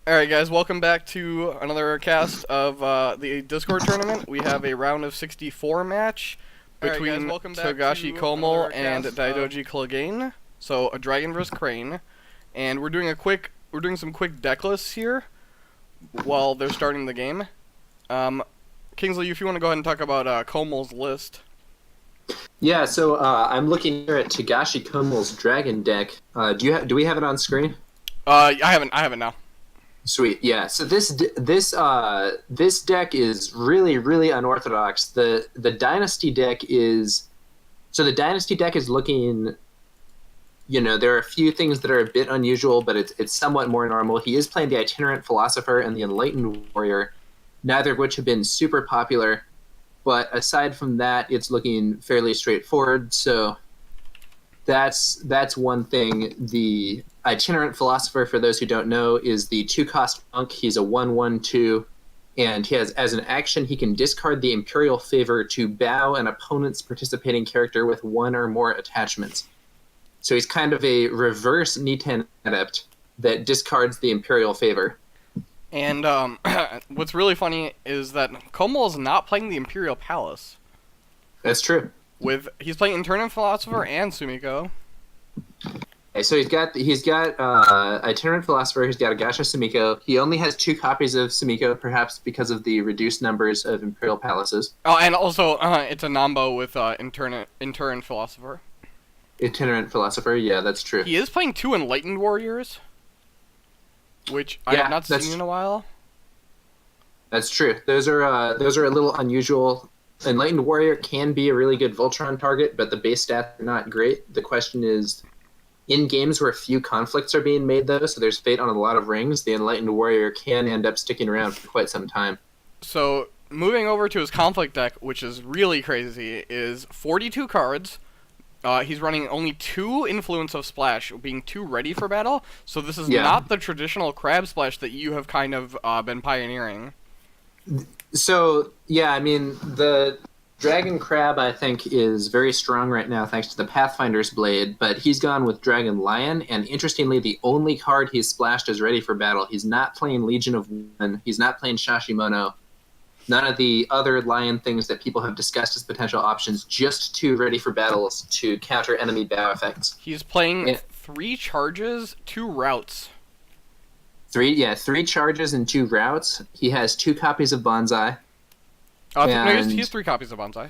Alright guys, welcome back to another cast of the Discord tournament. We have a round of 64 match between Togashi Kohml and Daidoji Clegane. So a dragon versus crane. And we're doing some quick deck lists here while they're starting the game. Kingsley, if you want to go ahead and talk about Kohml's list. Yeah, so I'm looking here at Togashi Kohml's dragon deck. Do we have it on screen? I haven't now. Sweet, yeah. So this deck is really unorthodox. The Dynasty deck is looking. There are a few things that are a bit unusual, but it's somewhat more normal. He is playing the Itinerant Philosopher and the Enlightened Warrior, neither of which have been super popular. But aside from that, it's looking fairly straightforward. So that's one thing. The Itinerant Philosopher, for those who don't know, is the 2-cost monk. He's a 1/1/2, and he has, as an action, he can discard the Imperial Favor to bow an opponent's participating character with one or more attachments. So he's kind of a reverse Niten Adept that discards the Imperial Favor. And what's really funny is that Kohml is not playing the Imperial Palace. That's true. He's playing Itinerant Philosopher and Sumiko. Okay, so he's got Itinerant Philosopher. He's got Agasha Sumiko. He only has 2 copies of Sumiko, perhaps because of the reduced numbers of Imperial Palaces. Oh, and also it's a Nambo with Itinerant Philosopher. Itinerant Philosopher, yeah, that's true. He is playing 2 Enlightened Warriors, which I have not seen in a while. That's true. Those are a little unusual. Enlightened Warrior can be a really good Voltron target, but the base stats are not great. The question is, in games where few conflicts are being made, though, so there's fate on a lot of rings, the Enlightened Warrior can end up sticking around for quite some time. So, moving over to his conflict deck, which is really crazy, is 42 cards. He's running only 2 Influence of Splash, being 2 ready for battle, so this is not the traditional Crab Splash that you have kind of been pioneering. So, yeah, I mean, the Dragon Crab, I think, is very strong right now thanks to the Pathfinder's Blade, but he's gone with Dragon Lion, and interestingly, the only card he's splashed is ready for battle. He's not playing Legion of One, he's not playing Shashimono, none of the other lion things that people have discussed as potential options, just 2 ready for battles to counter enemy bow effects. He's playing 3 charges, 2 routes. 3 charges and 2 routes. He has 2 copies of Bonsai. No, he has 3 copies of Bonsai.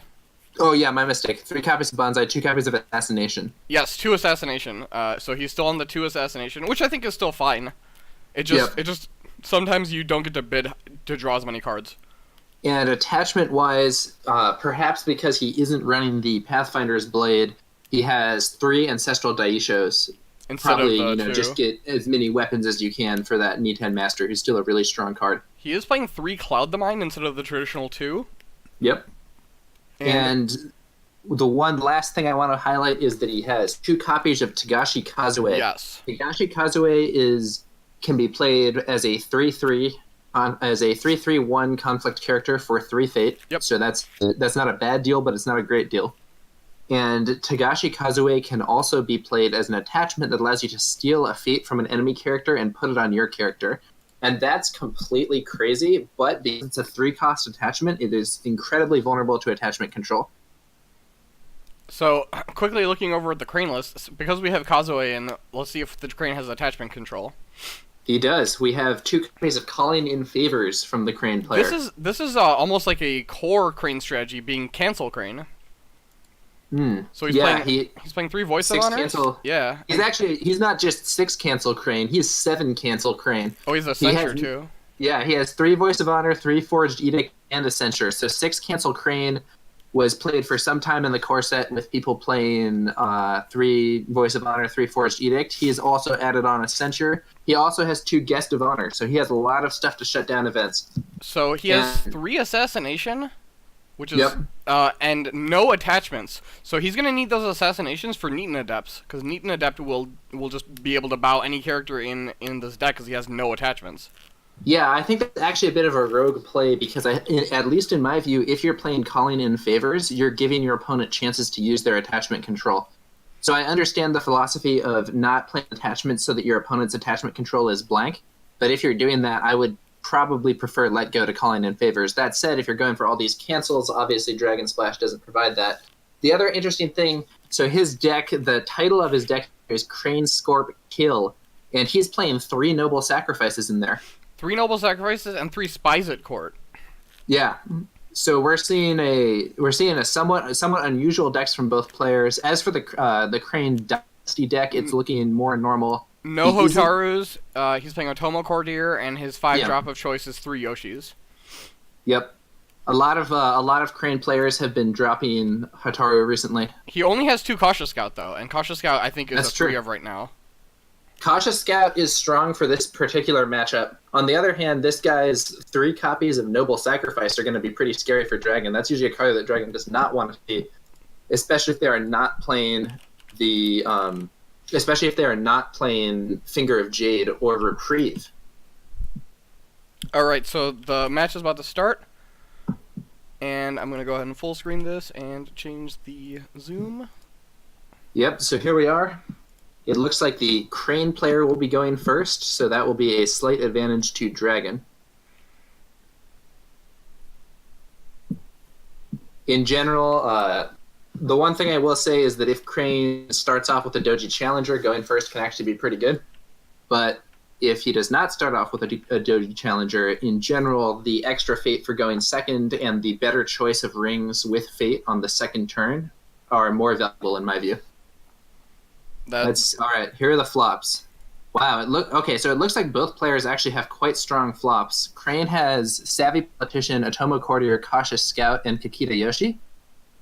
Oh yeah, my mistake. 3 copies of Bonsai, 2 copies of Assassination. Yes, 2 Assassination. So he's still on the 2 Assassination, which I think is still fine. It just sometimes you don't get to bid to draw as many cards. And attachment-wise, perhaps because he isn't running the Pathfinder's Blade, he has 3 Ancestral Daishos. Probably, just get as many weapons as you can for that Niten Master, who's still a really strong card. He is playing 3 Cloud the Mind instead of the traditional 2. Yep. And the one last thing I want to highlight is that he has 2 copies of Togashi Kazue. Yes. Togashi Kazue can be played as a 3/3 as a 3/3/1 conflict character for 3 fate. Yep. So that's not a bad deal, but it's not a great deal. And Togashi Kazue can also be played as an attachment that allows you to steal a fate from an enemy character and put it on your character. And that's completely crazy, but because it's a 3-cost attachment, it is incredibly vulnerable to attachment control. So, quickly looking over at the Crane list, because we have Kazue in, let's see if the Crane has attachment control. He does. We have 2 copies of Calling in Favors from the Crane player. This is almost like a core Crane strategy, being Cancel Crane. So he's playing 3 Voice of Honor. Cancel. Yeah. He's not just 6 Cancel Crane. He's 7 Cancel Crane. Oh, he's a Censure too. Yeah, he has 3 Voice of Honor, 3 Forged Edict, and a Censure. So 6 Cancel Crane was played for some time in the core set with people playing 3 Voice of Honor, 3 Forged Edict. He has also added on a Censure. He also has 2 Guest of Honor, so he has a lot of stuff to shut down events. So he has 3 Assassination, which is and no attachments. So he's gonna need those assassinations for Niten Adepts, because Niten Adept will just be able to bow any character in this deck because he has no attachments. Yeah, I think that's actually a bit of a rogue play because, at least in my view, if you're playing Calling in Favors, you're giving your opponent chances to use their attachment control. So I understand the philosophy of not playing attachments so that your opponent's attachment control is blank, But if you're doing that, I would probably prefer Let Go to Calling in Favors. That said, if you're going for all these cancels, obviously Dragon Splash doesn't provide that. The other interesting thing, so his deck, the title of his deck is Crane Scorp Kill, and he's playing 3 Noble Sacrifices in there. 3 Noble Sacrifices and 3 Spies at Court. Yeah. So we're seeing a somewhat unusual decks from both players. As for the Crane Dynasty deck, it's looking more normal. No Hotarus. He's playing Otomo Cordier, and his 5-drop of choice is 3 Yoshis. Yep. A lot of Crane players have been dropping Hotaru recently. He only has 2 Cautious Scout though, and Cautious Scout I think is a 3 of right now. Cautious Scout is strong for this particular matchup. On the other hand, this guy's 3 copies of Noble Sacrifice are going to be pretty scary for Dragon. That's usually a card that Dragon does not want to see, especially if they are not playing Finger of Jade or Reprieve. All right, so the match is about to start, and I'm going to go ahead and full screen this and change the zoom. Yep. So here we are. It looks like the Crane player will be going first, so that will be a slight advantage to Dragon. In general, the one thing I will say is that if Crane starts off with a Doji Challenger, going first can actually be pretty good. But if he does not start off with a Doji Challenger, in general, the extra fate for going second and the better choice of rings with fate on the second turn are more valuable in my view. That's all right. Here are the flops. Wow, so it looks like both players actually have quite strong flops. Crane has Savvy Politician, Otomo Courtier, Cautious Scout, and Kakita Yoshi.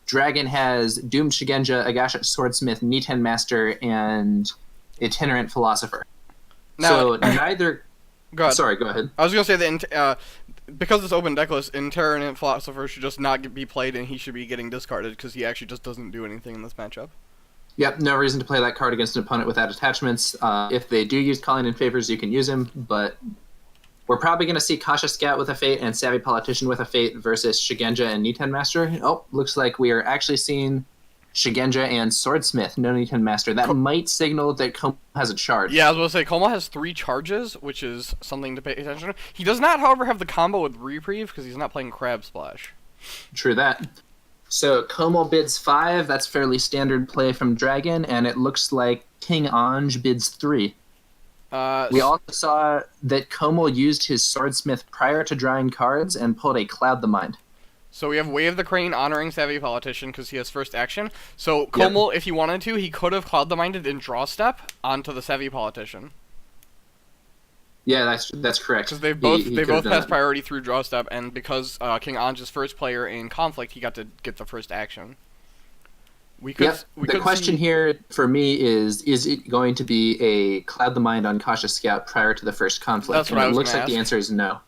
Dragon has Doomed Shigenja, Agasha Swordsmith, Niten Master, and Itinerant Philosopher. Now, so neither. Go ahead. Sorry, go ahead. I was going to say that because it's open decklist, Itinerant Philosopher should just not be played, and he should be getting discarded because he actually just doesn't do anything in this matchup. Yep, no reason to play that card against an opponent without attachments. If they do use Calling in Favors, you can use him, but we're probably going to see Cautious Scout with a Fate and Savvy Politician with a Fate versus Shigenja and Niten Master. Oh, looks like we are actually seeing Shigenja and Swordsmith, no Niten Master. That might signal that Kohml has a charge. Yeah, I was going to say, Kohml has 3 charges, which is something to pay attention to. He does not, however, have the combo with Reprieve because he's not playing Crab Splash. True that. So Kohml bids 5. That's fairly standard play from Dragon, and it looks like KingAnj bids 3. We also saw that Kohml used his Swordsmith prior to drawing cards and pulled a Cloud the Mind. So we have Way of the Crane honoring Savvy Politician because he has first action. So Kohml, if he wanted to, he could have Cloud the Minded in draw step onto the Savvy Politician. Yeah, that's correct. Because they both passed priority through draw step, and because KingAnj is first player in conflict, he got to get the first action. The question here for me is it going to be a Cloud the Mind on Cautious Scout prior to the first conflict? That's what I was looks like ask. The answer is no.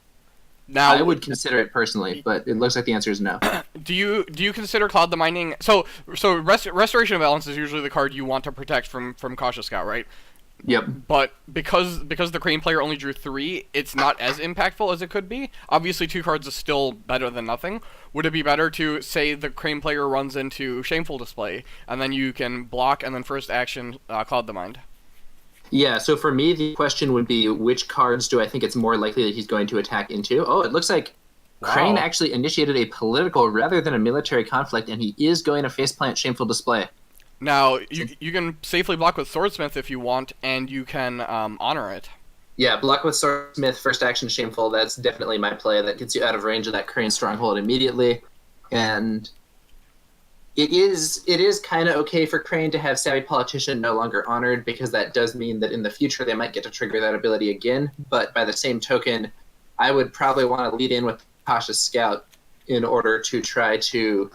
Now, I would consider it personally, but it looks like the answer is no. Do you consider Cloud the Minding? So Restoration of Balance is usually the card you want to protect from Cautious Scout, right? Yep. But because the Crane player only drew 3, it's not as impactful as it could be. Obviously, 2 cards is still better than nothing. Would it be better to say the Crane player runs into Shameful Display, and then you can block and then first action Cloud the Mind? Yeah, so for me, the question would be which cards do I think it's more likely that he's going to attack into? Oh, it looks like Crane actually initiated a political rather than a military conflict, and he is going to faceplant Shameful Display. Now, you can safely block with Swordsmith if you want, and you can honor it. Yeah, block with Swordsmith, first action Shameful, that's definitely my play. That gets you out of range of that Crane Stronghold immediately. And it is kind of okay for Crane to have Savvy Politician no longer honored, because that does mean that in the future they might get to trigger that ability again. But by the same token, I would probably want to lead in with Cautious Scout in order to try to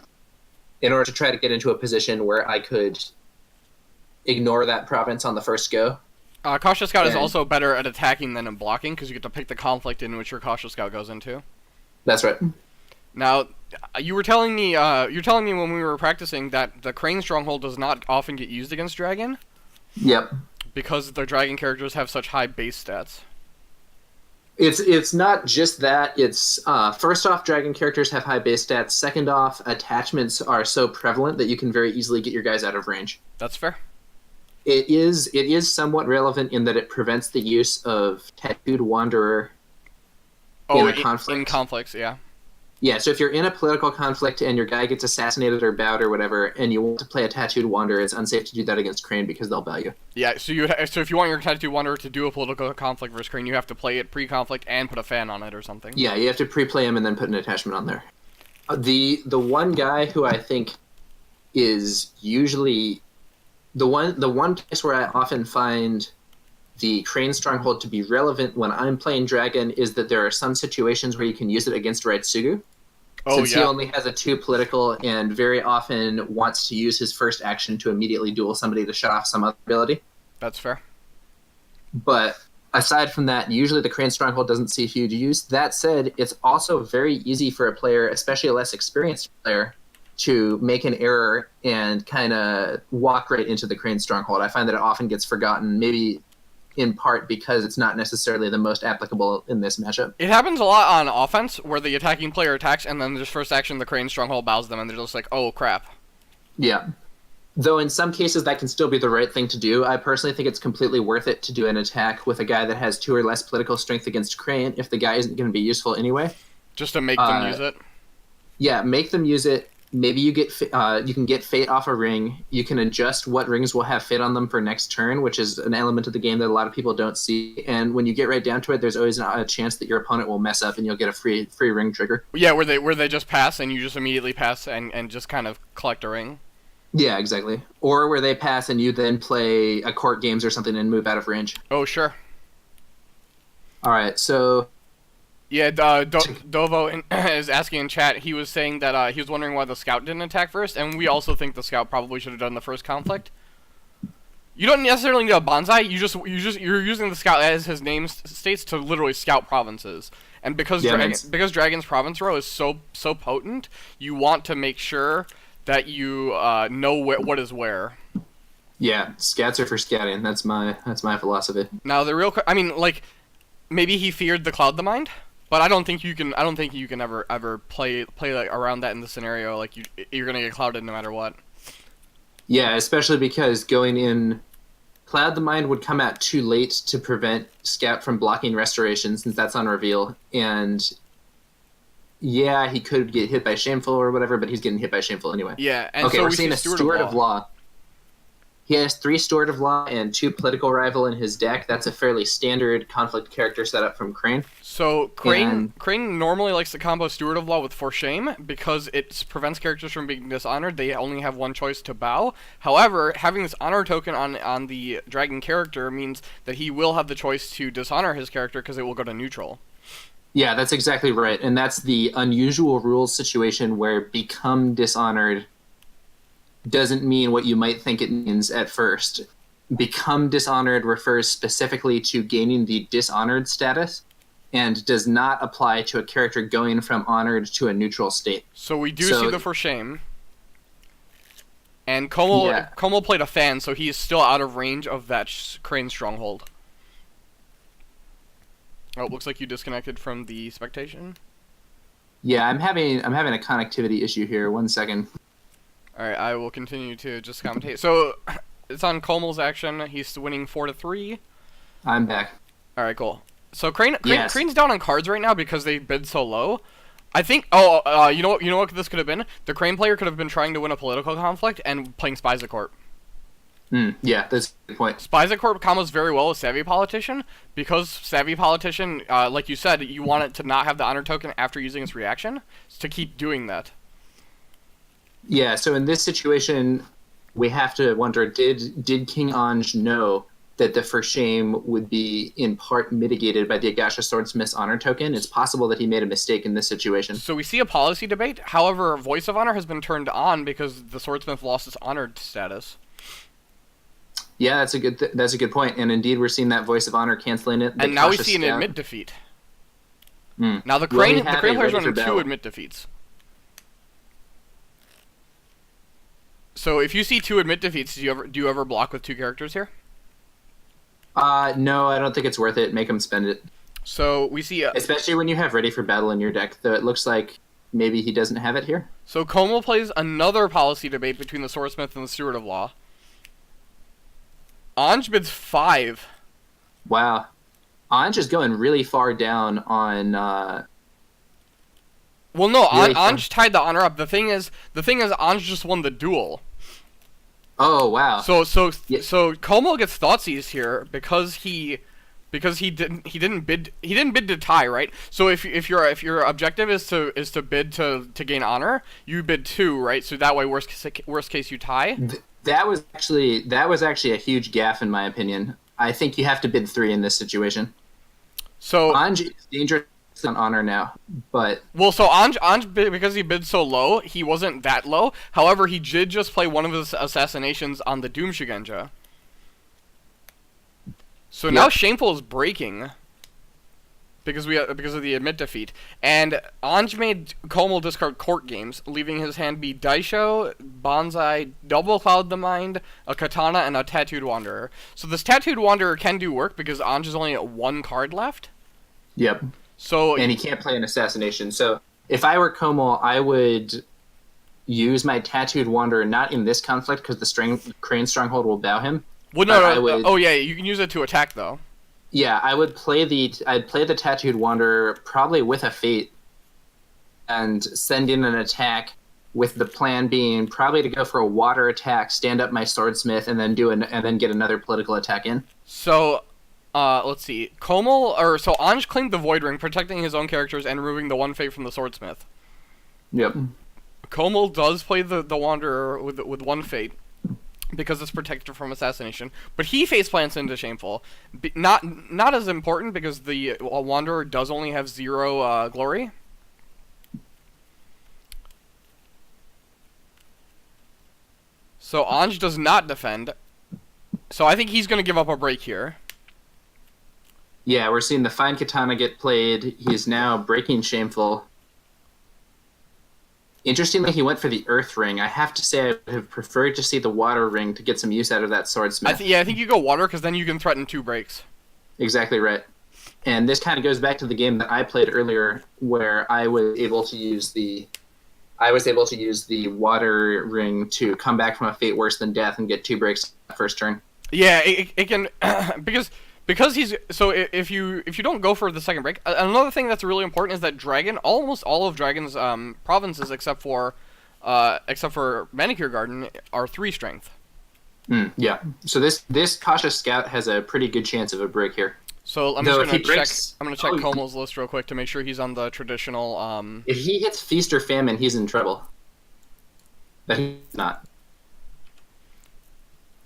get into a position where I could ignore that province on the first go. Cautious Scout is also better at attacking than in blocking, because you get to pick the conflict in which your Cautious Scout goes into. That's right. Now, you were telling me when we were practicing that the Crane Stronghold does not often get used against Dragon? Yep. Because the Dragon characters have such high base stats. It's not just that. It's first off, Dragon characters have high base stats. Second off, attachments are so prevalent that you can very easily get your guys out of range. That's fair. It is somewhat relevant in that it prevents the use of Tattooed Wanderer in a conflict. In conflicts, yeah. Yeah, so if you're in a political conflict and your guy gets assassinated or bowed or whatever, and you want to play a Tattooed Wanderer, it's unsafe to do that against Crane because they'll bow you. Yeah, so if you want your Tattooed Wanderer to do a political conflict versus Crane, you have to play it pre-conflict and put a fan on it or something. Yeah, you have to pre-play him and then put an attachment on there. The one guy who I think is usually the one place where I often find the Crane Stronghold to be relevant when I'm playing Dragon is that there are some situations where you can use it against Raitsugu. Since he only has a 2 political and very often wants to use his first action to immediately duel somebody to shut off some other ability. That's fair. But aside from that, usually the Crane Stronghold doesn't see huge use. That said, it's also very easy for a player, especially a less experienced player, to make an error and kind of walk right into the Crane Stronghold. I find that it often gets forgotten, maybe in part because it's not necessarily the most applicable in this matchup. It happens a lot on offense, where the attacking player attacks, and then their first action, the Crane Stronghold bows them, and they're just like, oh, crap. Yeah. Though in some cases that can still be the right thing to do. I personally think it's completely worth it to do an attack with a guy that has 2 or less political strength against Crane if the guy isn't going to be useful anyway. Just to make them use it? Yeah, make them use it. Maybe you can get Fate off a ring. You can adjust what rings will have Fate on them for next turn, which is an element of the game that a lot of people don't see. And when you get right down to it, there's always a chance that your opponent will mess up and you'll get a free ring trigger. Yeah, where they just pass and you just immediately pass and just kind of collect a ring. Yeah, exactly. Or where they pass and you then play a court games or something and move out of range. Oh, sure. All right, so... Yeah, Dovo is asking in chat. He was saying that he was wondering why the scout didn't attack first, and we also think the scout probably should have done the first conflict. You don't necessarily need a bonsai. You're using the scout as his name states to literally scout provinces, and because Dragon's province row is so potent, you want to make sure that you know what is where. Yeah, scouts are for scouting. That's my philosophy. Now maybe he feared the Cloud the Mind. But I don't think you can ever play like around that in the scenario. Like you're gonna get clouded no matter what. Yeah, especially because going in, Cloud the Mind would come out too late to prevent Scout from blocking Restoration since that's on reveal. And yeah, he could get hit by Shameful or whatever, but he's getting hit by Shameful anyway. Yeah, and okay, so we're seeing a Steward of Law. He has 3 Steward of Law and 2 Political Rival in his deck. That's a fairly standard conflict character setup from Crane. So Crane normally likes to combo Steward of Law with For Shame because it prevents characters from being dishonored. They only have one choice to bow. However, having this honor token on the Dragon character means that he will have the choice to dishonor his character because it will go to neutral. Yeah, that's exactly right. And that's the unusual rules situation where become dishonored doesn't mean what you might think it means at first. Become dishonored refers specifically to gaining the dishonored status and does not apply to a character going from honored to a neutral state. So we do see the For Shame. And Kohml played a fan, so he is still out of range of that Crane Stronghold. Oh, it looks like you disconnected from the spectation. Yeah, I'm having a connectivity issue here. 1 second. Alright, I will continue to just commentate. So, it's on Kohml's action. He's winning 4-3. I'm back. Alright, cool. So, Crane's down on cards right now because they bid so low. I think... you know what this could have been? The Crane player could have been trying to win a political conflict and playing Spiza Yeah, that's a good point. Spiza combos very well with Savvy Politician because Savvy Politician, like you said, you want it to not have the honor token after using its reaction to keep doing that. Yeah, so in this situation, we have to wonder, did KingAnj know that the For Shame would be in part mitigated by the Agasha Swordsmith's honor token? It's possible that he made a mistake in this situation. So we see a policy debate. However, Voice of Honor has been turned on because the Swordsmith lost its honored status. Yeah, that's a good point. And indeed, we're seeing that Voice of Honor canceling it. And now we see an admit defeat. Now the Crane player's running 2 admit defeats. So if you see 2 admit defeats, do you ever block with 2 characters here? No, I don't think it's worth it. Make them spend it. So we see... especially when you have Ready for Battle in your deck, though it looks like maybe he doesn't have it here. So Kohml plays another policy debate between the Swordsmith and the Steward of Law. Anj bids 5. Wow. Anj is going really far down on. Well, no, Anj tied the honor up. The thing is, Anj just won the duel. Oh wow. So Kohml gets Thoughtseize here because he didn't bid to tie, right? So if your objective is to bid to gain honor, you bid 2, right? So that way worst case you tie. That was actually a huge gaffe in my opinion. I think you have to bid 3 in this situation. So Anj is dangerous on honor now, but so Anj because he bid so low, he wasn't that low. However, he did just play one of his assassinations on the Doom Shugenja. So now Shameful is breaking because of the admit defeat, and Anj made Kohml discard court games, leaving his hand be Daisho, Bonsai, Double Cloud the Mind, a Katana, and a Tattooed Wanderer. So this Tattooed Wanderer can do work because Anj is only at 1 card left. Yep. So and he can't play an assassination. So if I were Kohml, I would use my Tattooed Wanderer not in this conflict because the Crane Stronghold will bow him. Well, no. Oh yeah, you can use it to attack though. Yeah, I'd play the Tattooed Wanderer probably with a Fate, and send in an attack with the plan being probably to go for a water attack, stand up my Swordsmith, and then get another political attack in. So, let's see. Anj claimed the Void Ring, protecting his own characters and removing the 1 Fate from the Swordsmith. Yep. Kohml does play the Wanderer with 1 Fate, because it's protected from assassination, but he face plants into Shameful. Not as important because the Wanderer does only have 0 glory. So Anj does not defend. So I think he's going to give up a break here. Yeah, we're seeing the Fine Katana get played. He is now breaking Shameful. Interestingly, he went for the Earth Ring. I have to say I would have preferred to see the Water Ring to get some use out of that Swordsmith. I think you go Water because then you can threaten 2 breaks. Exactly right. And this kind of goes back to the game that I played earlier where I was able to use the Water Ring to come back from a Fate Worse Than Death and get 2 breaks first turn. Yeah, it can because he's so if you don't go for the second break, another thing that's really important is that Dragon, almost all of Dragon's provinces except for Manicure Garden are 3 strength. Yeah. So this Cautious Scout has a pretty good chance of a break here. So I'm gonna check Kohml's list real quick to make sure he's on the traditional. If he hits Feast or Famine, he's in trouble. But he's not.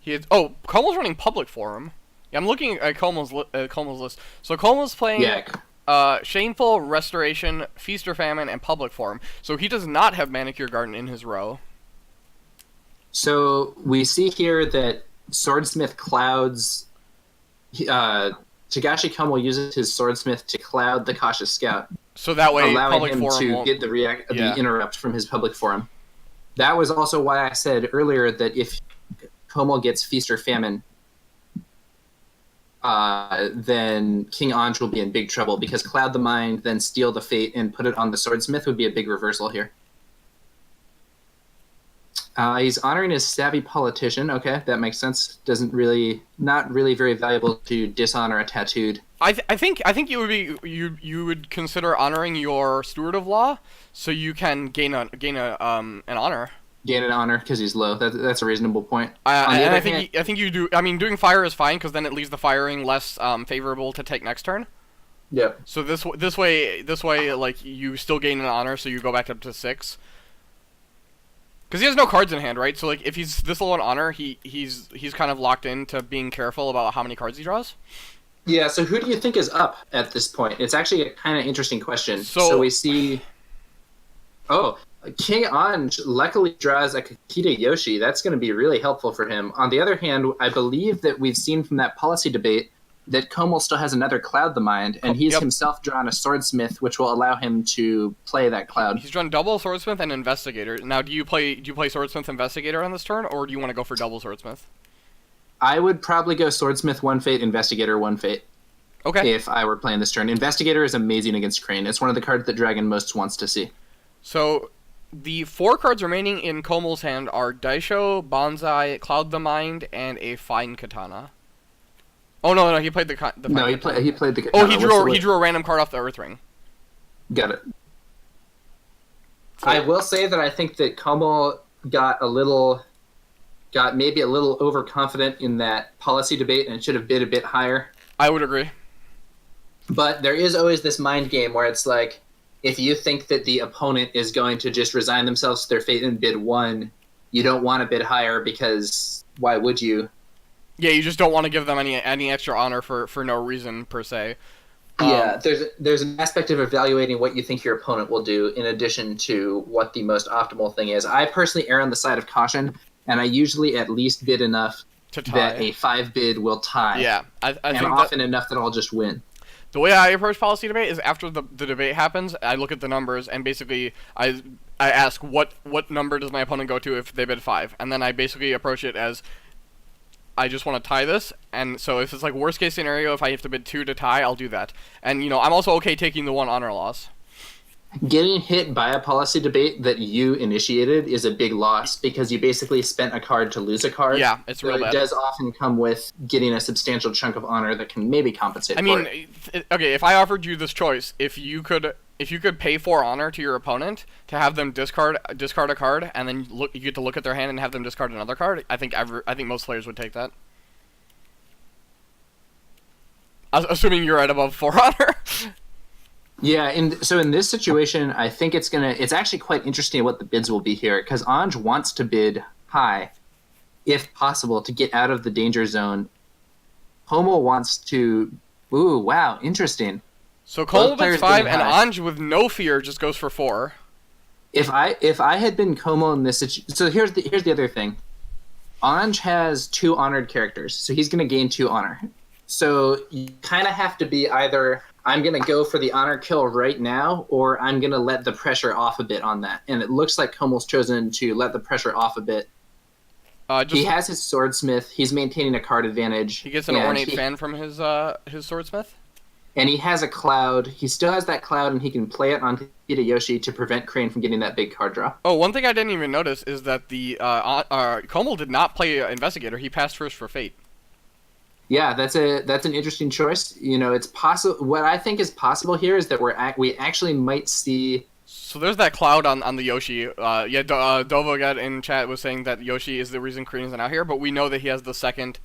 Kohml's running Public Forum. Yeah, I'm looking at Kohml's list. So Kohml's playing Shameful, Restoration, Feast or Famine, and Public Forum. So he does not have Manicure Garden in his row. So we see here that Swordsmith clouds. Togashi Kohml uses his Swordsmith to cloud the Cautious Scout. So that way, allowing Public him Forum to won't... get the interrupt from his Public Forum. That was also why I said earlier that if Kohml gets Feast or Famine, then KingAnj will be in big trouble because Cloud the Mind, then Steal the Fate, and put it on the Swordsmith would be a big reversal here. He's honoring his Savvy Politician. Okay, that makes sense. Not really very valuable to dishonor a Tattooed. I think you would consider honoring your Steward of Law, so you can gain an honor. Gain an honor because he's low. That's a reasonable point. I think you do. I mean, doing fire is fine because then it leaves the firing less favorable to take next turn. Yeah. So this way, like you still gain an honor, so you go back up to 6. Because he has no cards in hand, right? So like if he's this low on honor, he's kind of locked into being careful about how many cards he draws. Yeah. So who do you think is up at this point? It's actually a kind of interesting question. So we see. Oh. KingAnj luckily draws a Kakita Yoshi. That's going to be really helpful for him. On the other hand, I believe that we've seen from that policy debate that Kohml still has another Cloud the Mind, and he's himself drawn a Swordsmith, which will allow him to play that Cloud. He's drawn double Swordsmith and Investigator. Now, do you play Swordsmith Investigator on this turn, or do you want to go for double Swordsmith? I would probably go Swordsmith 1 Fate, Investigator 1 Fate. Okay. If I were playing this turn. Investigator is amazing against Crane. It's one of the cards that Dragon most wants to see. So the 4 cards remaining in Kohml's hand are Daisho, Bonsai, Cloud the Mind, and a Fine Katana. Oh no, he played the No, he played the. Oh, he drew a random card off the Earth Ring. Got it. So, I will say that I think that Kohml got maybe a little overconfident in that policy debate and should have bid a bit higher. I would agree. But there is always this mind game where it's like, if you think that the opponent is going to just resign themselves to their fate and bid 1, you don't want to bid higher because why would you? Yeah, you just don't want to give them any extra honor for no reason per se. Yeah, there's an aspect of evaluating what you think your opponent will do in addition to what the most optimal thing is. I personally err on the side of caution, and I usually at least bid enough to tie. That a 5 bid will tie. Yeah, I think often enough that I'll just win. The way I approach policy debate is after the debate happens, I look at the numbers and basically I ask what number does my opponent go to if they bid 5, and then I basically approach it as I just want to tie this, and so if it's like worst case scenario, if I have to bid 2 to tie, I'll do that. And I'm also okay taking the 1 honor loss. Getting hit by a policy debate that you initiated is a big loss because you basically spent a card to lose a card. Yeah, it's real bad. It does often come with getting a substantial chunk of honor that can maybe compensate for it. Okay, if I offered you this choice, if you could pay 4 honor to your opponent to have them discard a card, and then you get to look at their hand and have them discard another card, I think most players would take that. Assuming you're at above 4 honor. Yeah, and so in this situation, I think it's actually quite interesting what the bids will be here, because Anj wants to bid high, if possible, to get out of the danger zone. Kohml wants to... Ooh, wow, interesting. So Kohml bids 5, and Anj with no fear just goes for 4. If I had been Kohml in this situation... So here's the other thing. Anj has 2 honored characters, so he's going to gain 2 honor. So you kind of have to be either... I'm going to go for the honor kill right now, or I'm going to let the pressure off a bit on that. And it looks like Kohml's chosen to let the pressure off a bit. He has his swordsmith. He's maintaining a card advantage. He gets an ornate fan from his swordsmith. And he has a cloud. He still has that cloud, and he can play it on Hideyoshi to prevent Crane from getting that big card draw. Oh, one thing I didn't even notice is that the Kohml did not play Investigator. He passed first for Fate. Yeah, that's an interesting choice. It's possible. What I think is possible here is that we actually might see. So there's that cloud on the Yoshi. Dovogat in chat was saying that Yoshi is the reason Kreen isn't out here, but we know that he has the second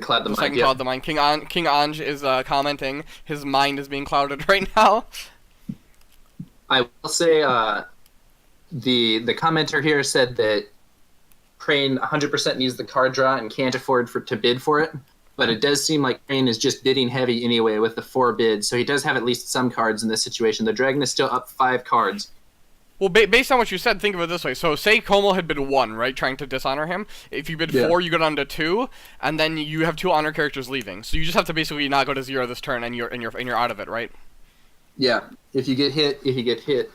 cloud the mind. Second cloud the mind. KingAnj is commenting his mind is being clouded right now. I will say the commenter here said that Crane 100% needs the card draw and can't afford to bid for it, but it does seem like Crane is just bidding heavy anyway with the 4 bids, so he does have at least some cards in this situation. The Dragon is still up 5 cards. Well, based on what you said, think of it this way. So say Kohml had bid 1, right, trying to dishonor him. If you bid 4, you go down to 2, and then you have 2 honor characters leaving. So you just have to basically not go to 0 this turn, and you're out of it, right? Yeah, if you get hit.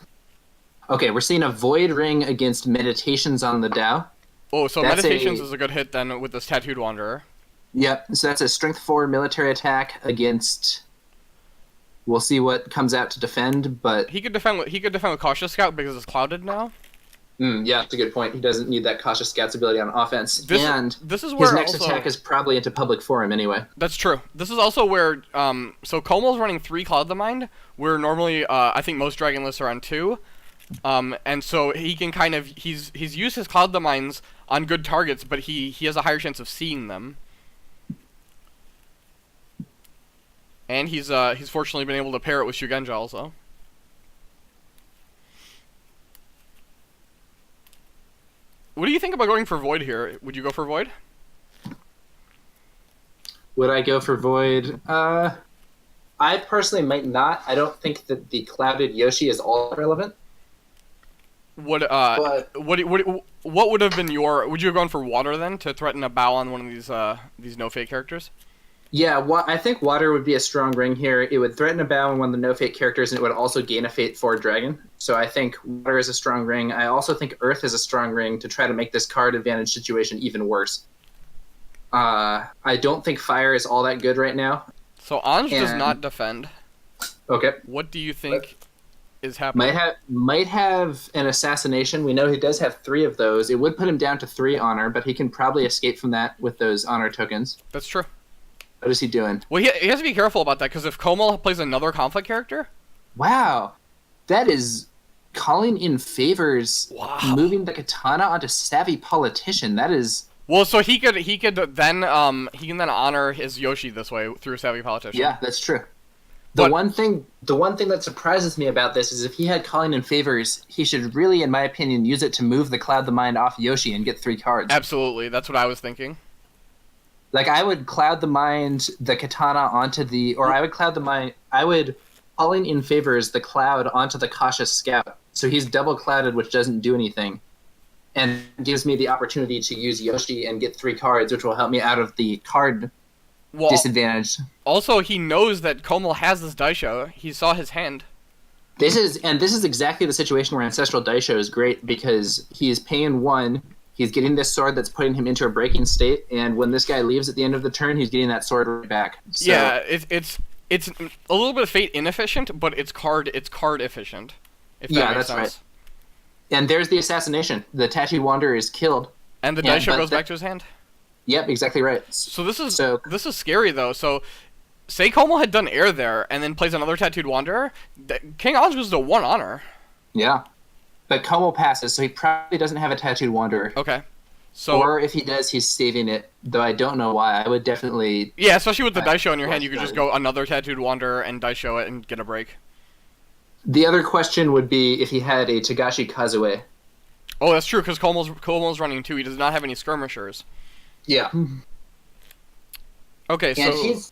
Okay, we're seeing a Void Ring against Meditations on the Tao. Oh, so Meditations is a good hit then with this Tattooed Wanderer. Yep, so that's a Strength 4 military attack against... We'll see what comes out to defend, but... He could defend with Cautious Scout because it's clouded now. Yeah, that's a good point. He doesn't need that Cautious Scout's ability on offense. This is where his next attack is probably into Public Forum anyway. That's true. This is also where... so Kohml's running 3 Cloud the Mind, where normally I think most Dragon lists are on 2. And so he can kind of... He's used his Cloud the Minds on good targets, but he has a higher chance of seeing them. And he's fortunately been able to pair it with Shugenja also. What do you think about going for Void here? Would you go for Void? Would I go for Void? I personally might not. I don't think that the Clouded Yoshi is all relevant. What would have been your... Would you have gone for Water then to threaten a bow on one of these no-fate characters? Yeah, I think Water would be a strong ring here. It would threaten a bow on one of the no-fate characters, and it would also gain a fate for Dragon. So I think Water is a strong ring. I also think Earth is a strong ring to try to make this card advantage situation even worse. I don't think Fire is all that good right now. So Anj does not defend. Okay. What do you think is happening. Might have an assassination. We know he does have 3 of those. It would put him down to 3 honor, but he can probably escape from that with those honor tokens. That's true. What is he doing? Well, he has to be careful about that, because if Kohml plays another conflict character... Wow. That is calling in favors, wow. Moving the katana onto Savvy Politician. That is... Well, so he can then honor his Yoshi this way through Savvy Politician. Yeah, that's true. The one thing that surprises me about this is if he had calling in favors, he should really, in my opinion, use it to move the Cloud the Mind off Yoshi and get 3 cards. Absolutely, that's what I was thinking. Like, I would Cloud the Mind the katana onto the... Or I would Cloud the Mind... I would calling in favors the Cloud onto the Cautious Scout. So he's double clouded, which doesn't do anything. And gives me the opportunity to use Yoshi and get 3 cards, which will help me out of the card disadvantage. Also, he knows that Kohml has this Daisho. He saw his hand. This is exactly the situation where Ancestral Daisho is great, because he is paying 1... He's getting this sword that's putting him into a breaking state, and when this guy leaves at the end of the turn, he's getting that sword right back. So, yeah, it's a little bit of fate inefficient, but it's card efficient. If that makes sense. Right. And there's the assassination. The Tattooed Wanderer is killed, and the Daisho goes back to his hand. Yep, exactly right. So this is scary though. So, say Kohml had done air there, and then plays another Tattooed Wanderer, KingAnj goes to 1 honor. Yeah. But Kohml passes, so he probably doesn't have a Tattooed Wanderer. Okay. So, or if he does, he's saving it, though I don't know why. I would definitely... Yeah, especially with the Daisho in your hand, you could just go another Tattooed Wanderer and Daisho it and get a break. The other question would be if he had a Togashi Kazue. Oh, that's true, because Kohml's running 2. He does not have any skirmishers. Yeah. Okay, so... And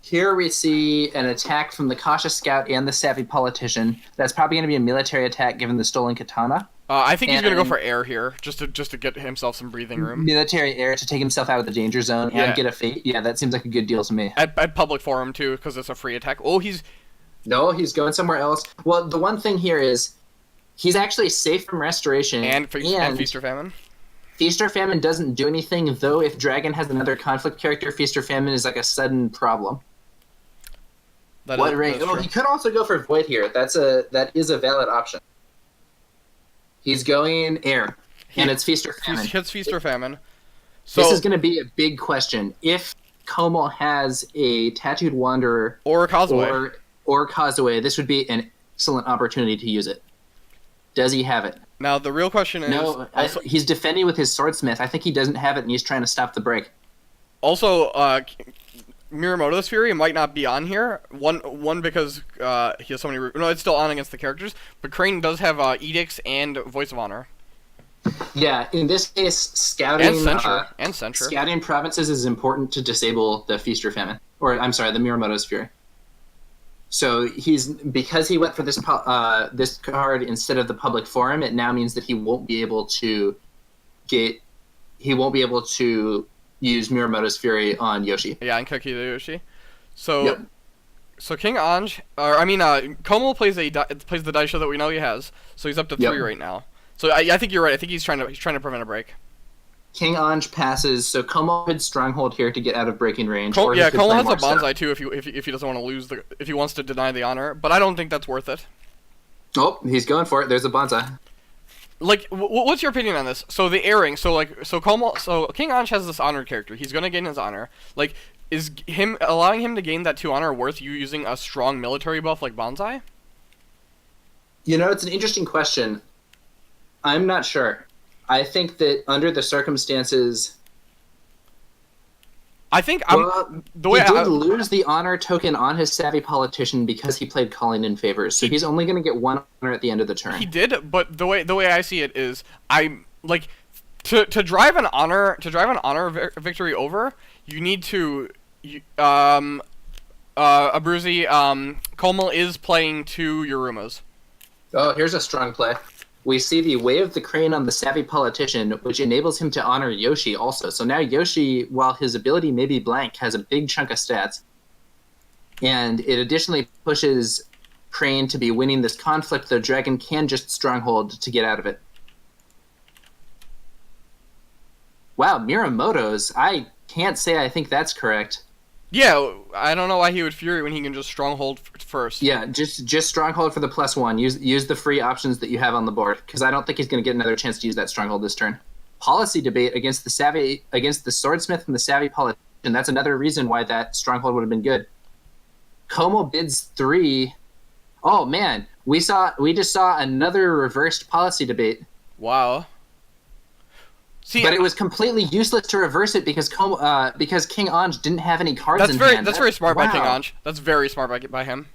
here we see an attack from the Cautious Scout and the Savvy Politician. That's probably going to be a military attack given the stolen katana. I think he's going to go for air here, just to get himself some breathing room. Military air to take himself out of the danger zone and get a fate. Yeah, that seems like a good deal to me. At public forum, too, because it's a free attack. Oh, No, he's going somewhere else. Well, the one thing here is he's actually safe from restoration. And Feast or Famine. Feast or Famine doesn't do anything, though if Dragon has another conflict character, Feast or Famine is like a sudden problem. What rank? Oh, he could also go for Void here. That is a valid option. He's going air, and it's Feast or Famine. It's Feast or Famine. So, this is going to be a big question. If Kohml has a Tattooed Wanderer or a Kazue, or Kazue, this would be an excellent opportunity to use it. Does he have it? Now, the real question is... No, he's defending with his Swordsmith. I think he doesn't have it, and he's trying to stop the break. Also, Miyamoto's Fury might not be on here. One because he has so many... No, it's still on against the characters. But Crane does have Edicts and Voice of Honor. Yeah, in this case, scouting... And Censure. Scouting provinces is important to disable the Feast or Famine. Or, I'm sorry, the Miyamoto's Fury. So because he went for this card instead of the public forum, it now means that he won't be able to use Miyamoto's Fury on Yoshi. Yeah, and Kakita Yoshi. So, So KingAnj, Kohml plays the Daisho that we know he has. So he's up to 3 right now. So I think you're right. I think he's trying to prevent a break. KingAnj passes, so Kohml could stronghold here to get out of breaking range. Kohml has a bonsai too if he doesn't want to lose if he wants to deny the honor, but I don't think that's worth it. Oh, he's going for it. There's a bonsai. Like, what's your opinion on this? So the airing, KingAnj has this honored character. He's gonna gain his honor. Like, is allowing him to gain that 2 honor worth you using a strong military buff like bonsai? You know, it's an interesting question. I'm not sure. I think that under the circumstances, I think he did lose the honor token on his Savvy Politician because he played calling in favors. So he's only going to get 1 honor at the end of the turn. He did, but the way I see it is, to drive an honor victory over, you need to Abruzzi, Kohml is playing 2 Yorumas. Oh, here's a strong play. We see the Way of the Crane on the Savvy Politician, which enables him to honor Yoshi also. So now Yoshi, while his ability may be blank, has a big chunk of stats. And it additionally pushes Crane to be winning this conflict, though Dragon can just stronghold to get out of it. Wow, Miyamoto's. I can't say I think that's correct. Yeah, I don't know why he would Fury when he can just Stronghold first. Yeah, just Stronghold for the +1. Use the free options that you have on the board, because I don't think he's going to get another chance to use that Stronghold this turn. Policy debate against the Swordsmith and the Savvy Politician. That's another reason why that Stronghold would have been good. Kohml bids 3. Oh man, we just saw another reversed policy debate. Wow. See, but it was completely useless to reverse it because KingAnj didn't have any cards in hand. That's very smart by KingAnj. That's very smart by him.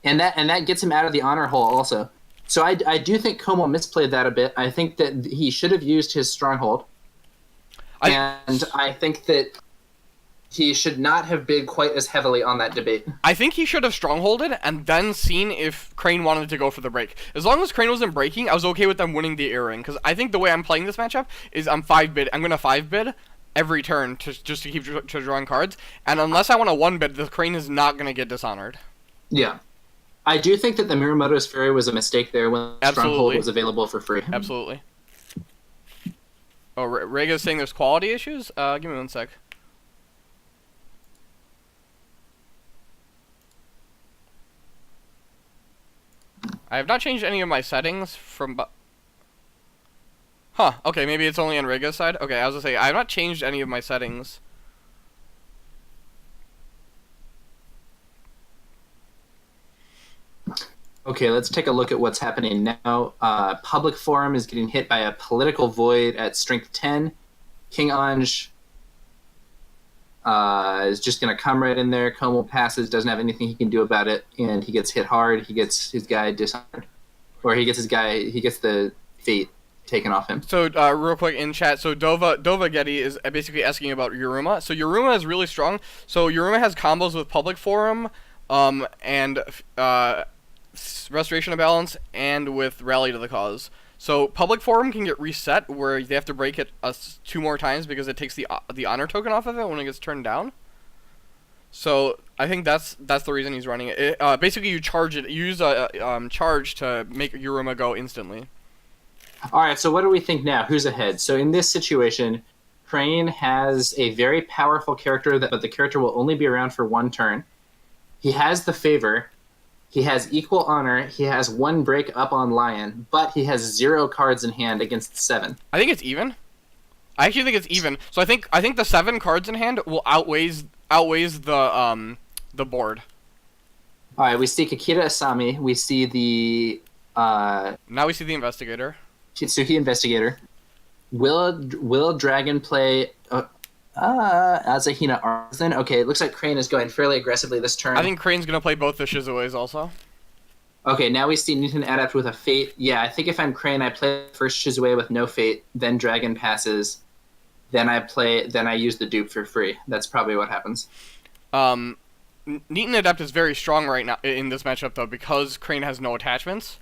And that gets him out of the honor hole also. So I do think Kohml misplayed that a bit. I think that he should have used his Stronghold. And I think that he should not have bid quite as heavily on that debate. I think he should have Strongholded and then seen if Crane wanted to go for the break. As long as Crane wasn't breaking, I was okay with them winning the earring. Because I think the way I'm playing this matchup is I'm going to 5-bid every turn just to keep drawing cards. And unless I want a 1-bid, the Crane is not going to get dishonored. Yeah. I do think that the Mirumoto's Fury was a mistake there when Stronghold was available for free. Absolutely. Oh, Rega's saying there's quality issues? Give me 1 sec. I have not changed any of my settings from... Huh, okay, maybe it's only on Rega's side. Okay, I was gonna say, I have not changed any of my settings. Okay, let's take a look at what's happening now. Public Forum is getting hit by a political void at strength 10. KingAnj is just going to come right in there. Kohml passes, doesn't have anything he can do about it, and he gets hit hard. He gets his guy dishonored. Or he gets the fate taken off him. So, real quick in chat, so Dova Getty is basically asking about Yuruma. So Yuruma is really strong. So Yuruma has combos with Public Forum, and Restoration of Balance, and with Rally to the Cause. So Public Forum can get reset where they have to break it 2 more times because it takes the honor token off of it when it gets turned down. So I think that's the reason he's running it. Basically, you charge it. You use a charge to make Yuruma go instantly. All right. So what do we think now? Who's ahead? So in this situation, Crane has a very powerful character but the character will only be around for 1 turn. He has the favor. He has equal honor. He has 1 break up on Lion, but he has 0 cards in hand against 7. I think it's even. I actually think it's even. So I think the 7 cards in hand will outweighs the board. All right, we see Kakita Asami. We see the now we see the Investigator. Kitsuki Investigator. Will Dragon play Azahina Arzen? Okay, it looks like Crane is going fairly aggressively this turn. I think Crane's going to play both the Shizues also. Okay, now we see Newton Adapt with a Fate. Yeah, I think if I'm Crane, I play first Shizue with no Fate, then Dragon passes, then I use the dupe for free. That's probably what happens. Newton Adept is very strong right now in this matchup, though, because Crane has no attachments.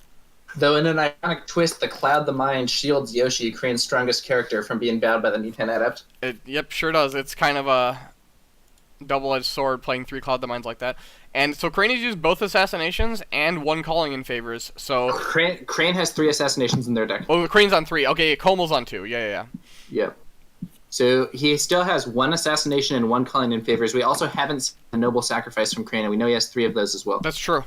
Though in an ironic twist, the Cloud the Mind shields Yoshi, Crane's strongest character, from being bowed by the Newton Adept. Yep, sure does. It's kind of a double-edged sword playing 3 Cloud the Minds like that. And so Crane has used both Assassinations and 1 Calling in Favors, so... Crane has 3 Assassinations in their deck. Oh, Crane's on 3. Okay, Kohml's on 2. Yeah. Yep. So he still has 1 Assassination and 1 Calling in Favors. We also haven't seen a Noble Sacrifice from Crane, and we know he has 3 of those as well. That's true.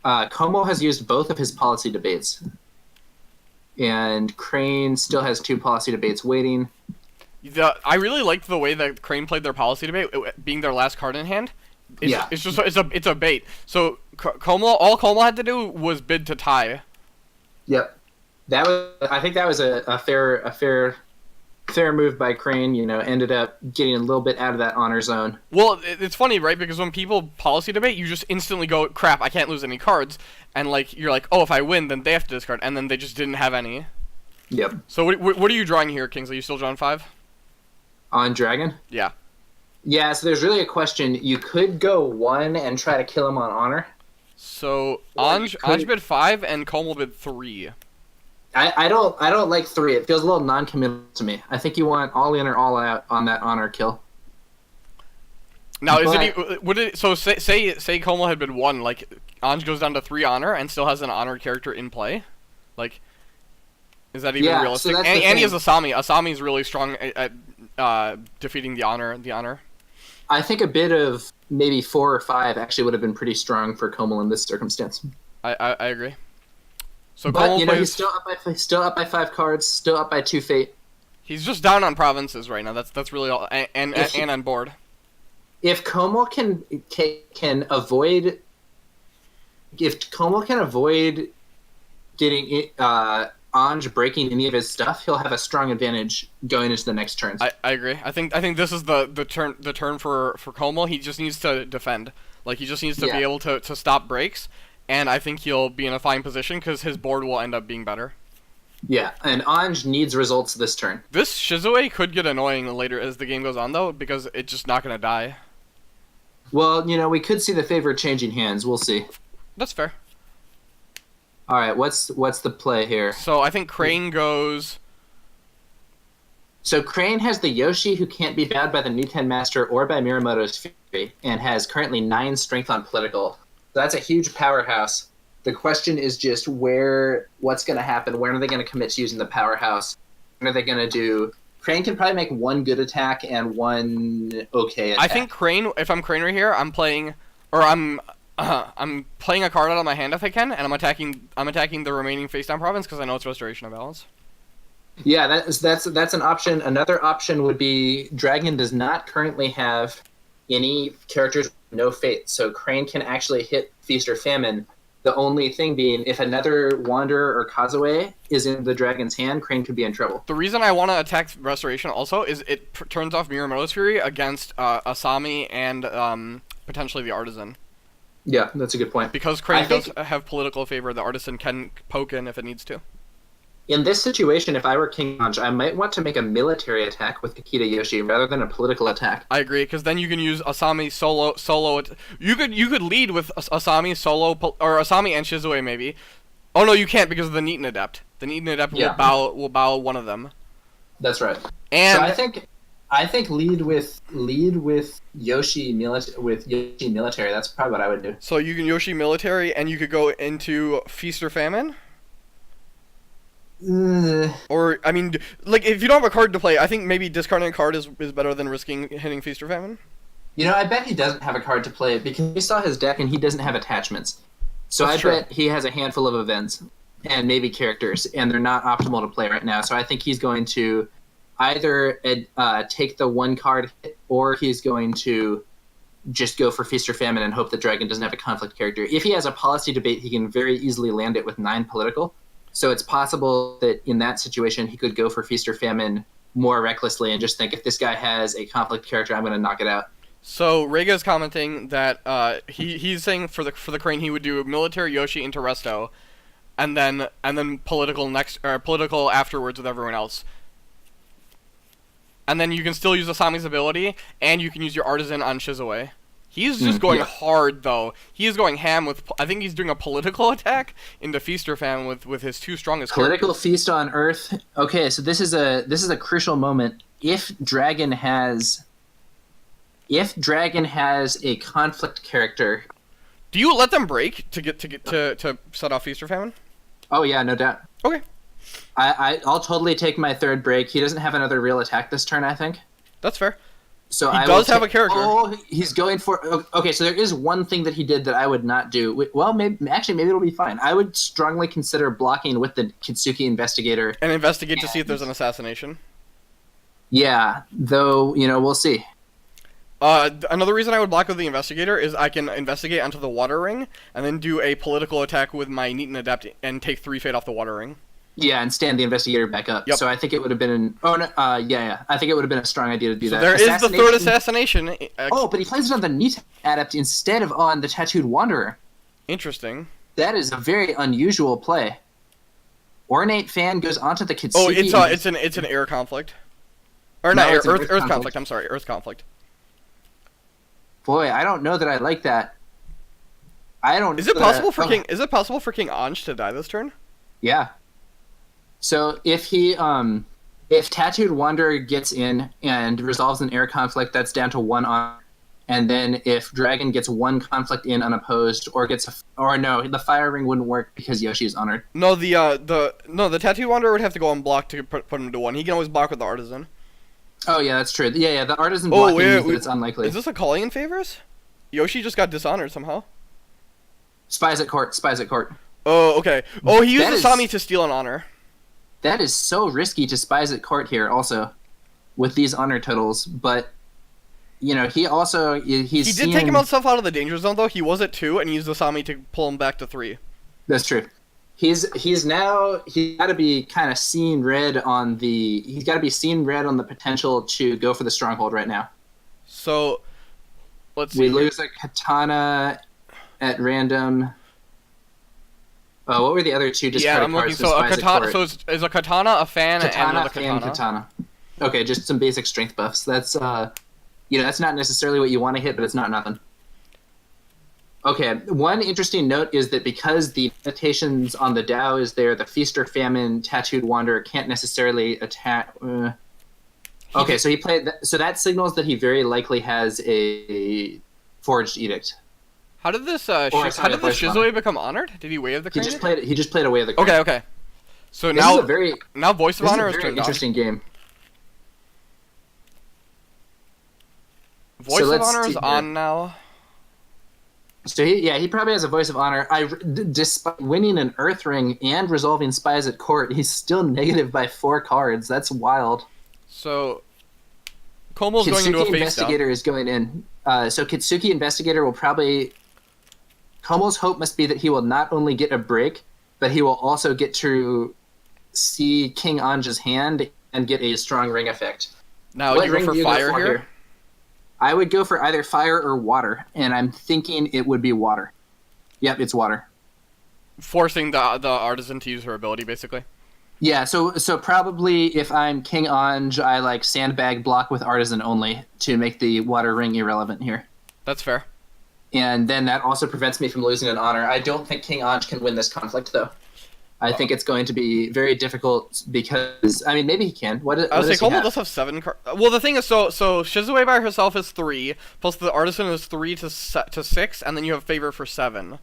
Kohml has used both of his policy debates. And Crane still has 2 policy debates waiting. I really liked the way that Crane played their policy debate, being their last card in hand. It's a bait. So all Kohml had to do was bid to tie. Yep. I think that was a fair move by Crane. Ended up getting a little bit out of that honor zone. Well, it's funny, right? Because when people policy debate, you just instantly go, crap, I can't lose any cards. And you're like, oh, if I win, then they have to discard. And then they just didn't have any. Yep. So what are you drawing here, Kingsley? You still drawing 5? On Dragon? Yeah. Yeah, so there's really a question. You could go 1 and try to kill him on honor. So Anj bid 5 and Kohml bid 3. I don't like 3. It feels a little non-committal to me. I think you want all in or all out on that honor kill. Now, say Kohml had been 1, Anj goes down to 3 honor and still has an honored character in play? Is that even realistic? So and he has Asami. Asami's really strong at defeating the honor. I think a bit of maybe 4 or 5 actually would have been pretty strong for Kohml in this circumstance. I agree. So but Kohml plays... he's still up by 5 cards, still up by 2 fate. He's just down on provinces right now. That's really all, and on board. If Kohml can avoid, getting Anj breaking any of his stuff, he'll have a strong advantage going into the next turns. I agree. I think this is the turn for Kohml. He just needs to defend. Like, he just needs to be able to stop breaks, and I think he'll be in a fine position because his board will end up being better. Yeah, and Anj needs results this turn. This Shizue could get annoying later as the game goes on, though, because it's just not going to die. Well, we could see the favor changing hands. We'll see. That's fair. All right, what's the play here? So I think Crane goes... So Crane has the Yoshi who can't be bowed by the Niten Master or by Miyamoto's Fury, and has currently 9 strength on political. So that's a huge powerhouse. The question is just what's going to happen? When are they going to commit to using the powerhouse? What are they going to do? Crane can probably make 1 good attack and 1 okay attack. I think Crane, if I'm Crane right here, I'm playing a card out of my hand if I can, and I'm attacking the remaining face down province because I know it's Restoration of Balance. Yeah, that's an option. Another option would be Dragon does not currently have any characters with no fate, so Crane can actually hit Feast or Famine. The only thing being, if another Wanderer or Kazue is in the Dragon's hand, Crane could be in trouble. The reason I want to attack Restoration also is it turns off Miyamoto's Fury against Asami and potentially the Artisan. Yeah, that's a good point. Because Crane does have political favor, the Artisan can poke in if it needs to. In this situation, if I were KingAnj, I might want to make a military attack with Kakita Yoshi rather than a political attack. I agree, because then you can use Asami solo. You could lead with Asami solo, or Asami and Shizue maybe. Oh no, you can't because of the Niten Adept. The Niten Adept will bow one of them. That's right. And so I think lead with Yoshi military. That's probably what I would do. So you can Yoshi military, and you could go into Feast or Famine. Or, I mean, like, if you don't have a card to play, I think maybe discarding a card is better than risking hitting Feast or Famine. I bet he doesn't have a card to play because we saw his deck and he doesn't have attachments. So That's true. bet he has a handful of events and maybe characters, and they're not optimal to play right now. So I think he's going to either take the 1 card hit, or he's going to just go for Feast or Famine and hope that Dragon doesn't have a conflict character. If he has a policy debate, he can very easily land it with 9 political. So it's possible that in that situation, he could go for Feast or Famine more recklessly and just think, if this guy has a conflict character, I'm going to knock it out. So Rega's commenting that he's saying for the Crane he would do military Yoshi into Resto, and then political afterwards with everyone else. And then you can still use Asami's ability, and you can use your Artisan on Shizue. He's just going hard, though. He is going ham with... I think he's doing a political attack into Feast or Famine with his 2 strongest Political characters. Feast on Earth. Okay, so this is a crucial moment. If Dragon has a conflict character... Do you let them break to set off Feast or Famine? Oh, yeah, no doubt. Okay. I'll totally take my 3rd break. He doesn't have another real attack this turn, I think. That's fair. So he does have a character. Oh, he's going for... Okay, so there is one thing that he did that I would not do. Well, maybe it'll be fine. I would strongly consider blocking with the Kitsuki Investigator. And investigate to see if there's an assassination. Yeah, though, we'll see. Another reason I would block with the Investigator is I can investigate onto the Water Ring, and then do a political attack with my Niten Adept and take 3 fate off the Water Ring. Yeah, and stand the Investigator back up. Yep. So I think it would have been I think it would have been a strong idea to do that. There is the 3rd assassination. But he plays it on the Niten Adept instead of on the Tattooed Wanderer. Interesting. That is a very unusual play. Ornate Fan goes onto the Kitsuki. Oh, it's an air conflict. Or not Earth conflict. I'm sorry, Earth conflict. Boy, I don't know that I like that. Is it possible for KingAnj to die this turn? Yeah. So if Tattooed Wanderer gets in and resolves an air conflict, that's down to 1 on. And then if Dragon gets 1 conflict in unopposed, the Fire Ring wouldn't work because Yoshi is honored. No, the Tattooed Wanderer would have to go unblocked to put him to 1. He can always block with the Artisan. Oh yeah, that's true. Yeah. The artisan Oh blocking means that it's unlikely. Is this a calling in favors? Yoshi just got dishonored somehow. Spies at court. Spies at court. Oh, okay. Oh, he used Asami to steal an honor. That is so risky to spies at court here also, with these honor totals. But, you know, he also... He did take himself out of the danger zone, though. He was at 2, and he used Asami to pull him back to 3. That's true. He's got to be kind of seeing red on the... He's got to be seeing red on the potential to go for the stronghold right now. So, let's see. We lose a katana at random... what were the other two discarded cards? So a katana. So is a katana, a fan, and another katana. Okay, just some basic strength buffs. That's that's not necessarily what you want to hit, but it's not nothing. Okay, one interesting note is that because the limitations on the Dao is there, the Feaster, Famine, Tattooed Wanderer can't necessarily attack. Okay, so he played. So that signals that he very likely has a Forged Edict. How did this Shizue become honored? Did he wave the crane? He just played a wave the crane. Okay. So now Voice of Honor is turned on. Interesting game. Voice of Honor is on now. So he probably has a Voice of Honor. Despite winning an Earth Ring and resolving Spies at Court, he's still negative by 4 cards. That's wild. So Kohml's going into a face Investigator down. Is going in. So Kitsuki Investigator will probably... Kohml's hope must be that he will not only get a break, but he will also get to see KingAnj's hand and get a strong ring effect. Now, do you go for fire here? I would go for either fire or water, and I'm thinking it would be water. Yep, it's water. Forcing the artisan to use her ability, basically. Yeah, so probably if I'm KingAnj, I sandbag block with artisan only to make the water ring irrelevant here. That's fair. And then that also prevents me from losing an honor. I don't think KingAnj can win this conflict, though. I think it's going to be very difficult because, maybe he can. I would say Kohml does have 7 cards. Well, the thing is, so Shizue by herself is 3, plus the artisan is 3 to 6, and then you have favor for 7.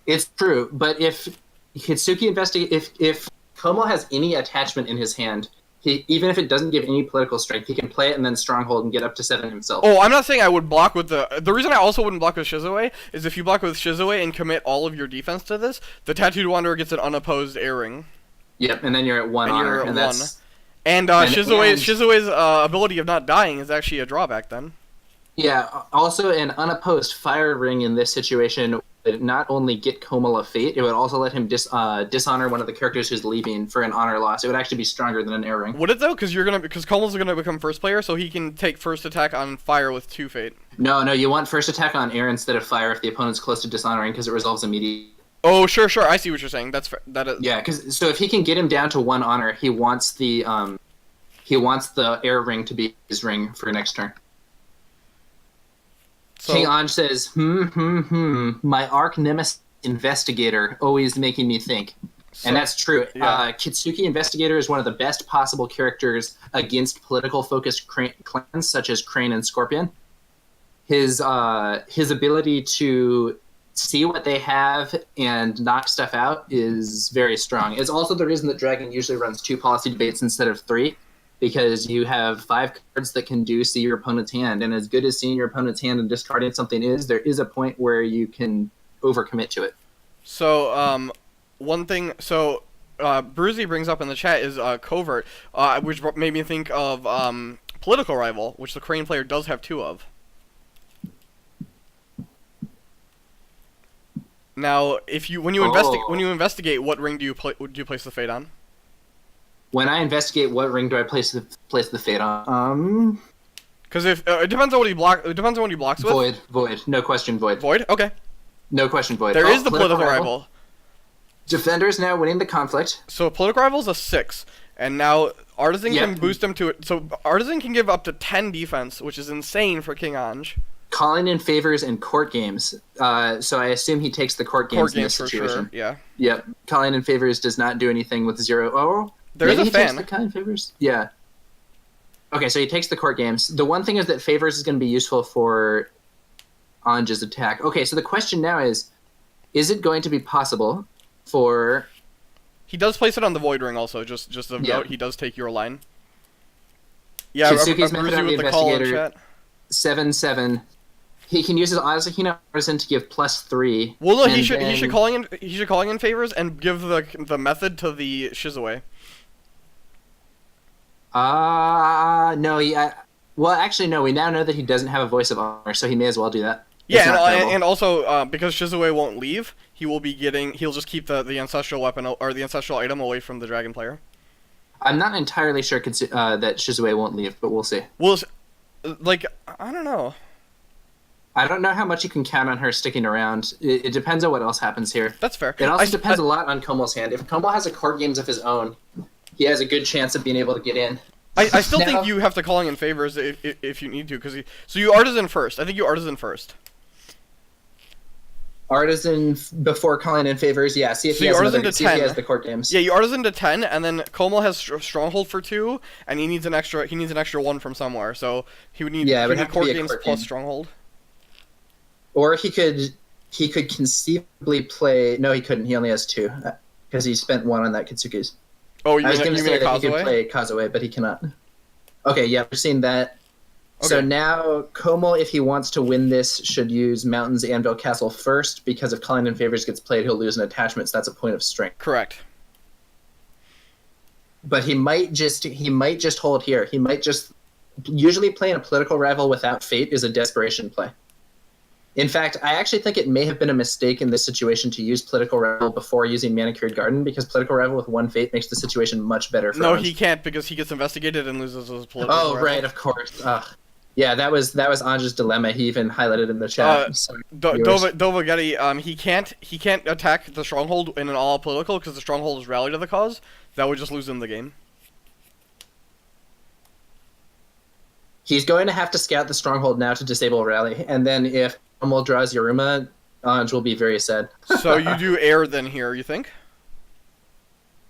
It's true, but if Kitsuki if Kohml has any attachment in his hand, even if it doesn't give any political strength, he can play it and then stronghold and get up to 7 himself. Oh, I'm not saying I would block with the reason I also wouldn't block with Shizue is if you block with Shizue and commit all of your defense to this, the Tattooed Wanderer gets an unopposed air ring. Yep, and then you're at 1 honor, and that's... And Shizue's ability of not dying is actually a drawback then. Yeah, also an unopposed fire ring in this situation would not only get Kohml a fate, it would also let him dishonor one of the characters who's leaving for an honor loss. It would actually be stronger than an air ring. Would it though? Because Kohml's gonna become first player, so he can take first attack on fire with 2 fate. No, you want first attack on air instead of fire if the opponent's close to dishonoring, because it resolves immediately. Oh, sure. I see what you're saying. That's fair. Yeah, so if he can get him down to 1 honor, he wants the air ring to be his ring for next turn. So, KingAnj says, my arch nemesis Investigator always making me think. And that's true. Yeah. Kitsuki Investigator is one of the best possible characters against political-focused clans such as Crane and Scorpion. His ability to see what they have and knock stuff out is very strong. It's also the reason that Dragon usually runs 2 policy debates instead of 3. Because you have 5 cards that can see your opponent's hand, and as good as seeing your opponent's hand and discarding something is, there is a point where you can overcommit to it. So, one thing, Bruzy brings up in the chat is Covert, which made me think of Political Rival, which the Crane player does have 2 of. Now, when you investigate, what ring do you place the fate on? When I investigate, what ring do I place the fate on? Because if it depends on what he blocks. It depends on what he blocks with. Void. No question, void. Void. Okay. No question, void. There is the political rival. Defender's now winning the conflict. So political rival's a 6, and now Artisan can boost him to it. So Artisan can give up to 10 defense, which is insane for KingAnj. Calling in favors in court games. So I assume he takes the court games in this situation. For sure. Yeah. Yep. Calling in favors does not do anything with 0. Oh. There is a fan. Takes the kind favors? Yeah. Okay, so he takes the court games. The one thing is that favors is going to be useful for Anj's attack. Okay, so the question now is it going to be possible for... He does place it on the Void Ring also, just a note, he does take your line. Yeah, Shitsuke's method on the with the call in investigator. chat. 7/7. He can use his Asahina Artisan to give +3. Well, no, he should calling in favors and give the method to the Shizue. No, well, actually, no. We now know that he doesn't have a voice of honor, so he may as well do that. Yeah, and also because Shizue won't leave, he'll just keep the ancestral weapon or the ancestral item away from the dragon player. I'm not entirely sure that Shizue won't leave, but we'll see. Well, like, I don't know. I don't know how much you can count on her sticking around. It depends on what else happens here. That's fair. It also depends a lot on Kohml's hand. If Kohml has a card games of his own, he has a good chance of being able to get in. I still think you have to calling in favors if you need to, so you artisan first. I think you artisan first. Artisan before calling in favors, yeah. See if he has the court games. Yeah, you artisan to 10, and then Kohml has stronghold for 2, and he needs an extra 1 from somewhere. So he would need court games plus stronghold. Or he could conceivably play. No, he couldn't. He only has 2 because he spent 1 on that Kitsuki's. Oh, I was going to say that he could play Kazue, but he cannot. Okay, yeah, we're seeing that. Okay. So now Kohml, if he wants to win this, should use Mountains Anvil Castle first, because if Calling in Favors gets played, he'll lose an attachment, so that's a point of strength. Correct. But he might just hold here. He might just... Usually playing a political rival without Fate is a desperation play. In fact, I actually think it may have been a mistake in this situation to use Political Rival before using Manicured Garden, because Political Rival with 1 Fate makes the situation much better for No, he can't, because he gets investigated and loses his Political Rival. Oh, right, of course. Yeah, that was Anj's dilemma. He even highlighted in the chat. Dovagetti, he can't attack the Stronghold in an all political, because the Stronghold is rally to the cause. That would just lose him the game. He's going to have to scout the Stronghold now to disable rally, and then if Kohml draws Yaruma, Anj will be very sad. So you do air then here, you think?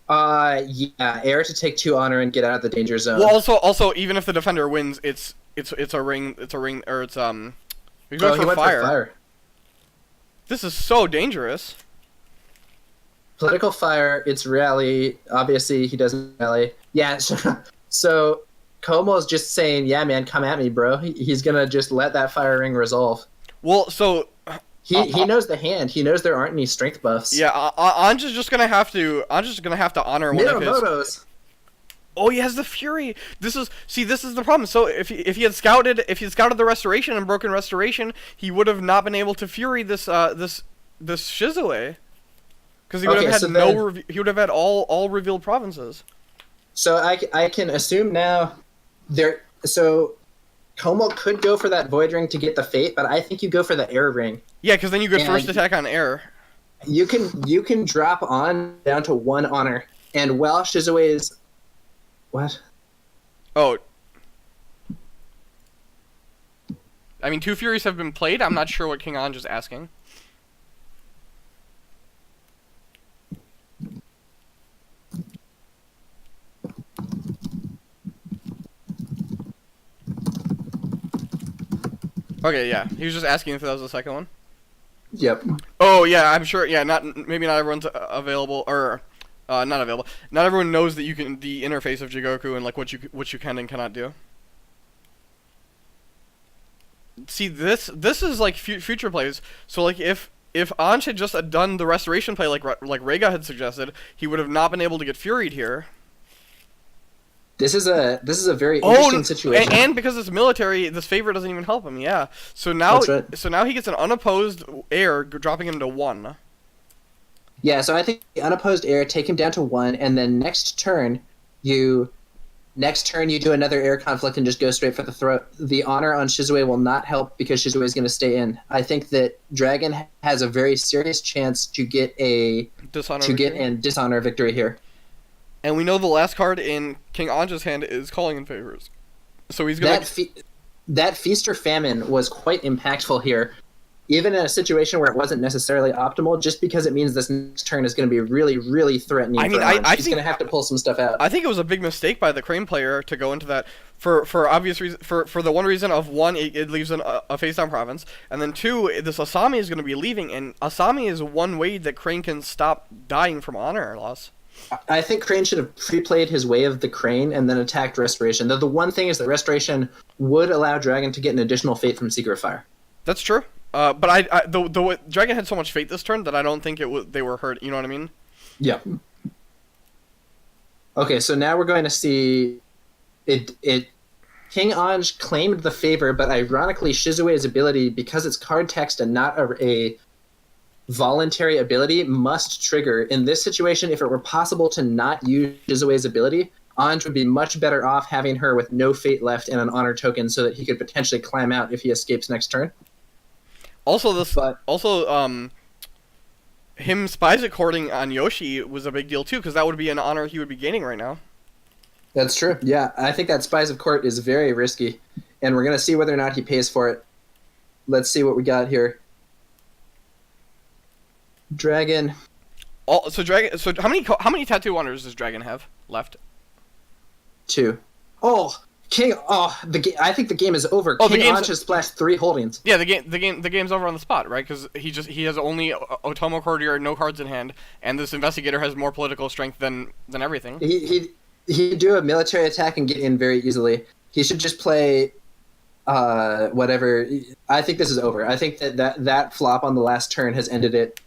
Yeah, air to take 2 honor and get out of the danger zone. Well, also, even if the defender wins, it's a ring, or it's He went for fire. This is so dangerous. Political fire. It's rally. Obviously, he doesn't rally. Yeah. So Kohml's just saying, "Yeah, man, come at me, bro." He's gonna just let that fire ring resolve. Well, so he knows the hand. He knows there aren't any strength buffs. Yeah, Anj is just gonna have to. Anj is gonna have to honor one of his. Oh, he has the Fury. This is the problem. So if he had scouted the Restoration and broken Restoration, he would have not been able to Fury this Shizue, because he would have had he would have had all revealed provinces. So I can assume now there. So Kohml could go for that Void Ring to get the Fate, but I think you go for the Air Ring. Yeah, because then you get first attack on air. You can drop on down to 1 honor, and while Shizue is what? Oh. I mean, 2 Furies have been played. I'm not sure what KingAnj is asking. Okay, yeah. He was just asking if that was the second one. Yep. Oh, yeah, I'm sure. Yeah, maybe not everyone's available, or not available. Not everyone knows that you can the interface of Jigoku and like what you can and cannot do. See, this is like future plays. So like if Anj had just done the restoration play like Rega had suggested, he would have not been able to get Furied here. This is a very interesting situation. And because it's military, this favor doesn't even help him. Yeah. So now he gets an unopposed air dropping him to 1. Yeah, so I think the unopposed air, take him down to 1, and then next turn you do another air conflict and just go straight for the throat. The honor on Shizue will not help because Shizue is going to stay in. I think that Dragon has a very serious chance to get a dishonor victory here. And we know the last card in KingAnj's hand is calling in favors. So he's going to... That Feast or Famine was quite impactful here, even in a situation where it wasn't necessarily optimal, just because it means this next turn is going to be really, really threatening. I mean, he's going to have to pull some stuff out. I think it was a big mistake by the Crane player to go into that for obvious reason. For the one reason of 1, it leaves a face-down province, and then 2, this Asami is going to be leaving, and Asami is one way that Crane can stop dying from honor loss. I think Crane should have pre-played his Way of the Crane and then attacked Restoration. Though the one thing is that Restoration would allow Dragon to get an additional Fate from Secret Fire. That's true. But the Dragon had so much Fate this turn that I don't think they were hurt. You know what I mean? Yeah. Okay, so now we're going to see it. KingAnj claimed the favor, but ironically, Shizue's ability, because it's card text and not a voluntary ability, must trigger. In this situation, if it were possible to not use Shizue's ability, Anj would be much better off having her with no fate left and an honor token so that he could potentially climb out if he escapes next turn. Also, him Spies According on Yoshi was a big deal too, because that would be an honor he would be gaining right now. That's true. Yeah, I think that Spies of Court is very risky, and we're going to see whether or not he pays for it. Let's see what we got here. Dragon. So how many tattoo honors does Dragon have left? 2. Oh, King. Oh, I think the game is over. KingAnj has splashed 3 holdings. Yeah, the game's over on the spot, right? Because he has only Otomo Courtier, no cards in hand, and this investigator has more political strength than everything. He'd do a military attack and get in very easily. He should just play whatever. I think this is over. I think that flop on the last turn has ended it.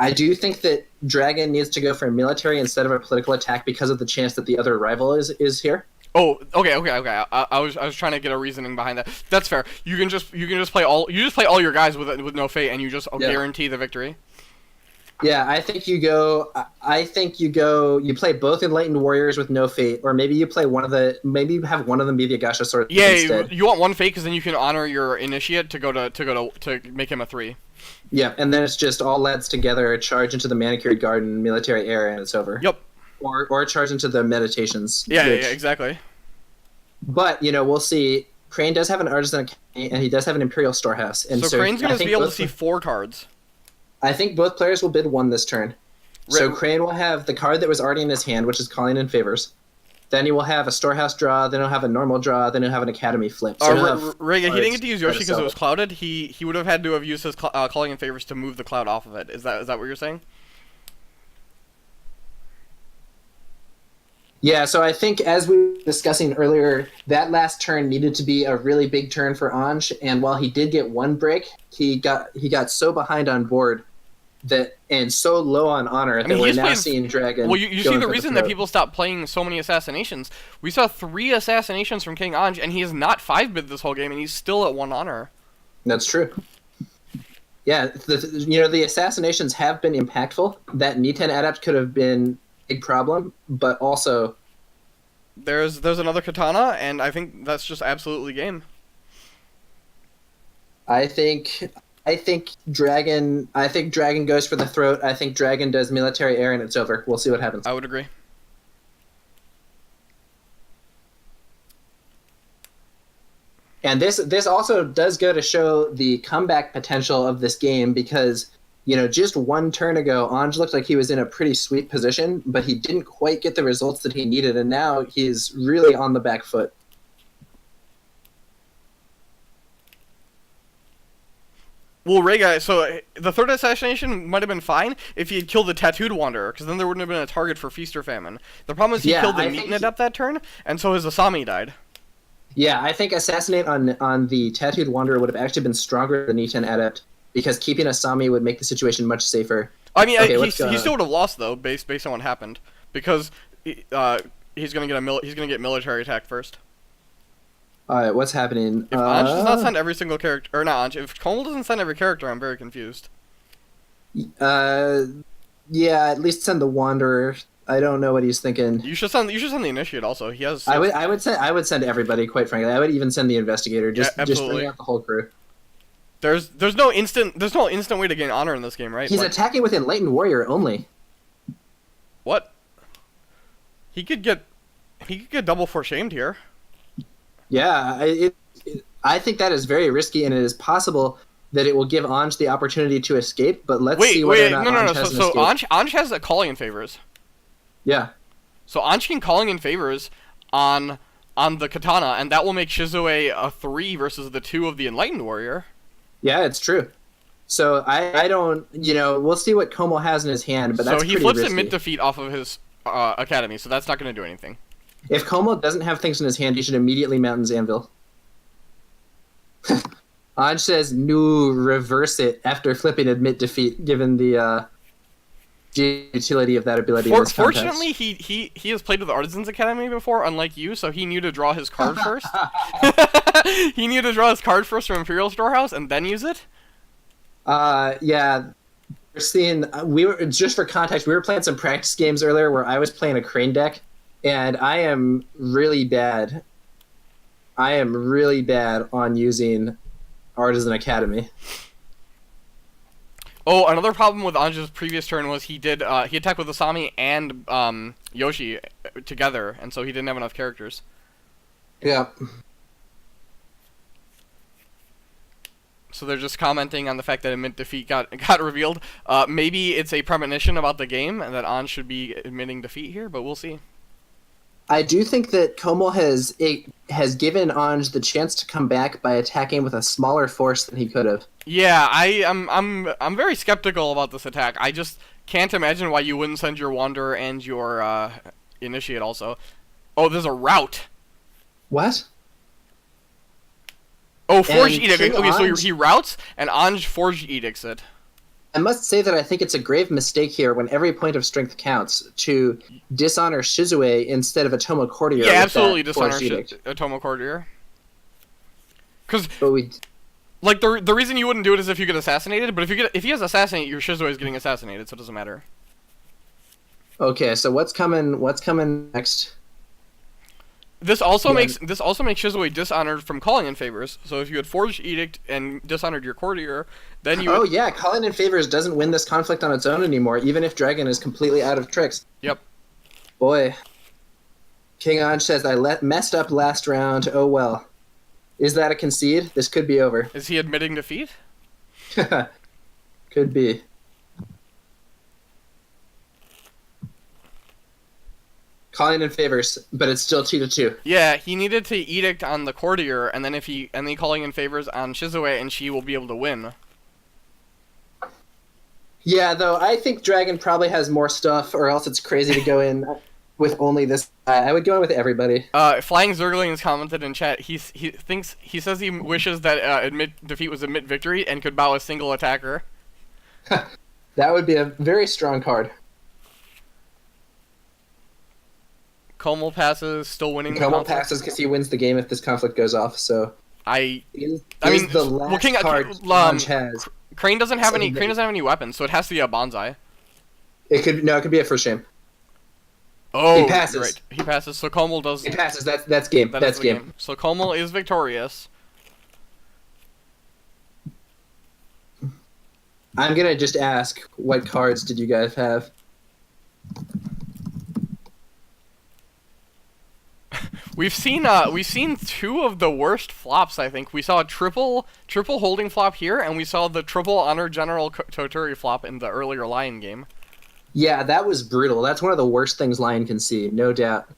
I do think that Dragon needs to go for a military instead of a political attack because of the chance that the other rival is here. Oh, okay. I was trying to get a reasoning behind that. That's fair. You can just play all your guys with no fate, and you just guarantee the victory. Yeah, I think you go. You play both Enlightened Warriors with no fate, or maybe you play maybe you have one of them be the Agasha Sword. Yeah, instead. You want one fate because then you can honor your initiate to make him a 3. Yeah, and then it's just all lads together, charge into the Manicured Garden, military air, and it's over. Yep. Or charge into the meditations. Yeah, exactly. But we'll see. Crane does have an Artisan Academy, and he does have an Imperial Storehouse, and so Crane's going to be able to see 4 cards. I think both players will bid 1 this turn. So Crane will have the card that was already in his hand, which is Calling in Favors. Then he will have a Storehouse draw, then he'll have a normal draw, then he'll have an Academy flip. So he didn't get to use Yoshi because it was clouded. He would have had to have used his Calling in Favors to move the cloud off of it. Is that what you're saying? Yeah, so I think as we were discussing earlier, that last turn needed to be a really big turn for Anj, and while he did get 1 break, he got so behind on board and so low on honor that we're now seeing Dragon. Well, you see the reason that people stopped playing so many assassinations. We saw 3 assassinations from KingAnj, and he has not 5-bid this whole game, and he's still at 1 honor. That's true. Yeah, the assassinations have been impactful. That Niten Adept could have been a big problem, but also there's another Katana, and I think that's just absolutely game. I think Dragon goes for the throat. I think Dragon does military air and it's over. We'll see what happens. I would agree. And this also does go to show the comeback potential of this game because, just 1 turn ago, Anj looked like he was in a pretty sweet position, but he didn't quite get the results that he needed, and now he's really on the back foot. Well, Rega, so the 3rd assassination might have been fine if he had killed the Tattooed Wanderer, because then there wouldn't have been a target for Feast or Famine. The problem is he killed the Niten Adept that turn, and so his Asami died. Yeah, I think Assassinate on the Tattooed Wanderer would have actually been stronger than Niten Adept, because keeping Asami would make the situation much safer. I mean, he still would have lost, though, based on what happened, because he's going to get military attack first. Alright, what's happening? If Anj does not send every single character, or not Anj, if Kohml doesn't send every character, I'm very confused. Yeah, at least send the Wanderer. I don't know what he's thinking. You should send the Initiate also. He has. I would send everybody, quite frankly. I would even send the Investigator. Just bring out the whole crew. There's no instant way to gain honor in this game, right? He's attacking with Enlightened Warrior only. What? He could get double foreshamed here. Yeah, I think that is very risky, and it is possible that it will give Anj the opportunity to escape. But let's see whether or not Anj has an escape. Anj has a Calling in Favors. Yeah. So Anj can Calling in Favors on the Katana, and that will make Shizue a 3 versus the 2 of the Enlightened Warrior. Yeah, it's true. So I don't, we'll see what Kohml has in his hand, but that's pretty risky. So he flips it mid-defeat off of his Academy, so that's not going to do anything. If Kohml doesn't have things in his hand, he should immediately mount his anvil. Anj says, no, reverse it after flipping admit defeat, given the utility of that ability in this contest. Fortunately, he has played with the Artisans Academy before, unlike you, so he knew to draw his card first. He knew to draw his card first from Imperial Storehouse and then use it? Yeah. We're seeing, just for context, we were playing some practice games earlier where I was playing a Crane deck, and I am really bad. I am really bad on using Artisan Academy. Oh, another problem with Anj's previous turn was he attacked with Asami and Yoshi together, and so he didn't have enough characters. Yeah. So they're just commenting on the fact that admit defeat got revealed. Maybe it's a premonition about the game, and that Anj should be admitting defeat here, but we'll see. I do think that Kohml has given Anj the chance to come back by attacking with a smaller force than he could have. Yeah, I'm very skeptical about this attack. I just can't imagine why you wouldn't send your Wanderer and your Initiate also. Oh, there's a route. What? Oh, Forged Edict. Okay, so he routes, and Anj Forged Edicts it. I must say that I think it's a grave mistake here when every point of strength counts to dishonor Shizue instead of Atomo Courtier. Yeah, absolutely dishonor Atomo Courtier. Because, like, the reason you wouldn't do it is if you get assassinated, but if he has assassinated, your Shizue is getting assassinated, so it doesn't matter. Okay, so what's coming next? This also makes Shizue dishonored from calling in favors. So if you had Forged Edict and dishonored your courtier, then you. Oh yeah, calling in favors doesn't win this conflict on its own anymore, even if Dragon is completely out of tricks. Yep. Boy. KingAnj says I messed up last round. Oh well. Is that a concede? This could be over. Is he admitting defeat? Could be. Calling in favors, but it's still 2-2. Yeah, he needed to edict on the courtier, and then calling in favors on Shizue, and she will be able to win. Yeah, though I think Dragon probably has more stuff, or else it's crazy to go in with only this. I would go in with everybody. Flying Zergling has commented in chat. He says he wishes that admit defeat was admit victory and could bow a single attacker. That would be a very strong card. Kohml passes, still winning. Kohml passes because he wins the game if this conflict goes off. So I mean, the last card Anj has. Crane doesn't have any. Crane doesn't have any weapons, so it has to be a bonsai. It could be a first shame. Oh, he passes. Right. He passes. So Kohml does. He passes. That's game. That's game. So Kohml is victorious. I'm gonna just ask, what cards did you guys have? We've seen two of the worst flops. I think we saw a triple holding flop here, and we saw the triple Honor General Toturi flop in the earlier Lion game. Yeah, that was brutal. That's one of the worst things Lion can see, no doubt.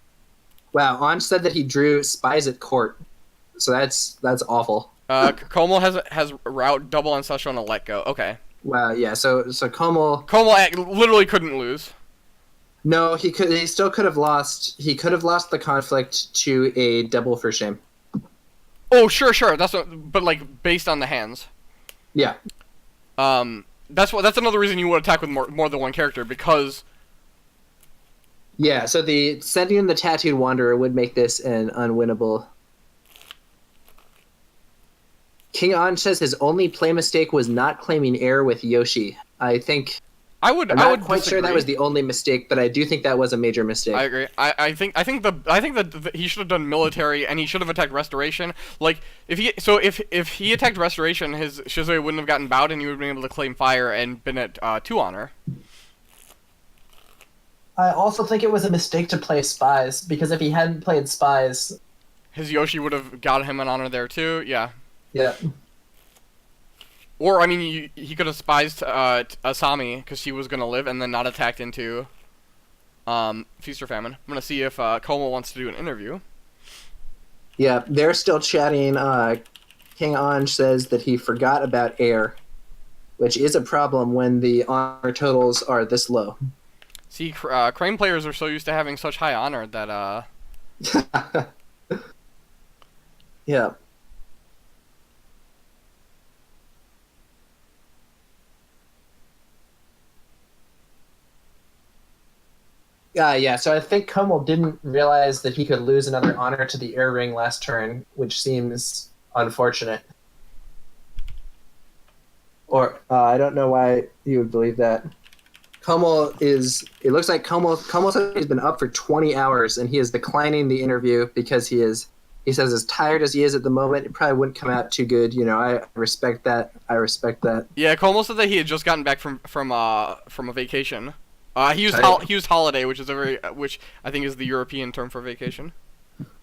Wow, Anj said that he drew Spies at Court, so that's awful. Kohml has route, double ancestral, and a let go. Okay. Wow, yeah. So Kohml literally couldn't lose. No, he still could have lost. He could have lost the conflict to a double for shame. Oh, sure. But like based on the hands. Yeah. That's another reason you would attack with more than one character, because. Yeah. So sending in the Tattooed Wanderer would make this an unwinnable. KingAnj says his only play mistake was not claiming air with Yoshi. I'm not quite sure that was the only mistake, but I do think that was a major mistake. I agree. I think that he should have done military, and he should have attacked restoration. Like if he attacked restoration, his Shizue wouldn't have gotten bowed, and he would have been able to claim fire and been at 2 honor. I also think it was a mistake to play Spies, because if he hadn't played Spies, his Yoshi would have got him an honor there too. Yeah. Yeah. Or, I mean, he could have spies Asami, because she was going to live, and then not attacked into Feast or Famine. I'm going to see if Kohml wants to do an interview. Yeah, they're still chatting. KingAnj says that he forgot about air, which is a problem when the honor totals are this low. See, Crane players are so used to having such high honor that Yeah. Yeah, so I think Kohml didn't realize that he could lose another honor to the air ring last turn, which seems unfortunate. Or I don't know why you would believe that. It looks like Kohml says he's been up for 20 hours and he is declining the interview because he says as tired as he is at the moment, it probably wouldn't come out too good. I respect that. Yeah, Kohml said that he had just gotten back from a vacation. He used holiday, which I think is the European term for vacation.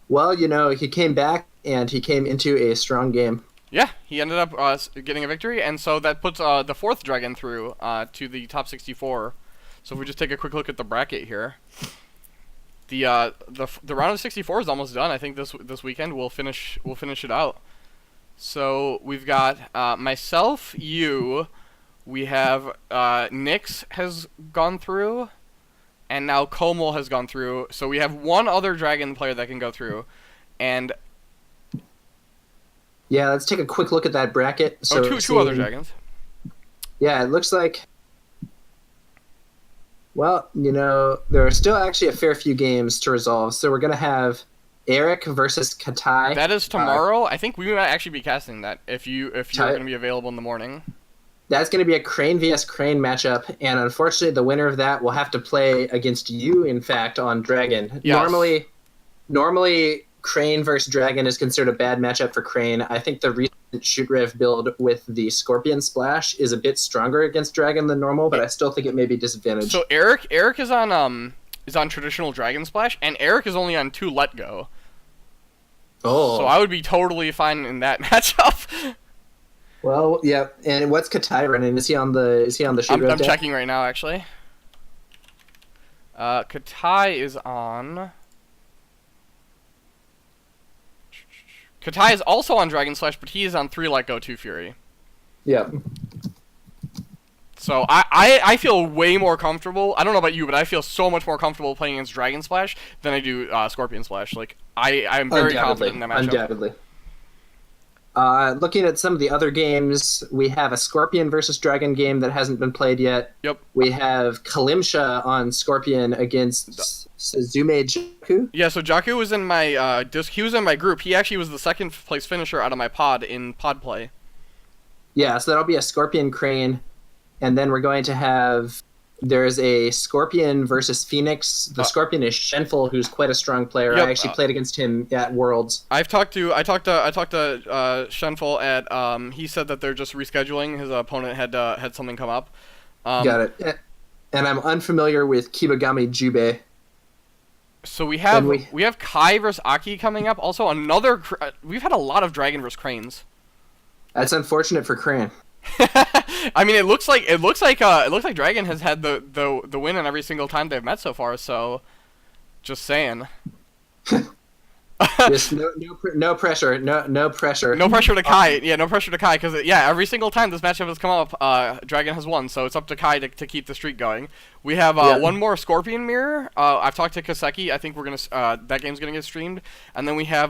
Well, he came back and he came into a strong game. Yeah, he ended up getting a victory, and so that puts the fourth dragon through to the top 64. So if we just take a quick look at the bracket here, the round of 64 is almost done. I think this weekend we'll finish it out. So we've got myself, you, we have Nyx has gone through, and now Kohml has gone through. So we have one other dragon player that can go through, and yeah, let's take a quick look at that bracket. So two other dragons. Yeah, it looks like. Well, there are still actually a fair few games to resolve. So we're gonna have Eric versus Katai. That is tomorrow. I think we might actually be casting that if you're gonna be available in the morning. That's going to be a Crane vs. Crane matchup, and unfortunately, the winner of that will have to play against you, in fact, on Dragon. Yes. Normally, Crane versus Dragon is considered a bad matchup for Crane. I think the recent Shoot Rev build with the Scorpion Splash is a bit stronger against Dragon than normal, but I still think it may be disadvantaged. So Eric is on traditional Dragon Splash, and Eric is only on 2 Let Go. Oh. So I would be totally fine in that matchup. Well, yeah, and what's Katai running? Is he on the Shoot Rev I'm deck? checking right now, actually. Katai is on. Katai is also on Dragon Slash, but he is on 3 Let Go 2 Fury. Yeah. So I feel way more comfortable. I don't know about you, but I feel so much more comfortable playing against Dragon Splash than I do Scorpion Splash. Like I'm very confident in that matchup. Undoubtedly. Looking at some of the other games, we have a Scorpion versus Dragon game that hasn't been played yet. Yep. We have Kalimsha on Scorpion against Suzume Jaku. Yeah, so Jaku was in my he was in my group. He actually was the second place finisher out of my pod in pod play. Yeah, so that'll be a Scorpion Crane, and then we're going to have. There's a Scorpion versus Phoenix. The Scorpion is Shenful, who's quite a strong player. Yep, I actually played against him at Worlds. I talked to Shenful at he said that they're just rescheduling. His opponent had something come up. Got it. And I'm unfamiliar with Kibagami Jubei. So we have Kai versus Aki coming up. Also we've had a lot of Dragon versus Cranes. That's unfortunate for Crane. I mean, it looks like Dragon has had the win in every single time they've met so far. So, just saying. Just no pressure. No pressure. No pressure to Kai. Yeah, no pressure to Kai because every single time this matchup has come up, Dragon has won. So it's up to Kai to keep the streak going. We have one more Scorpion Mirror. I've talked to Kaseki. I think we're gonna that game's gonna get streamed. And then we have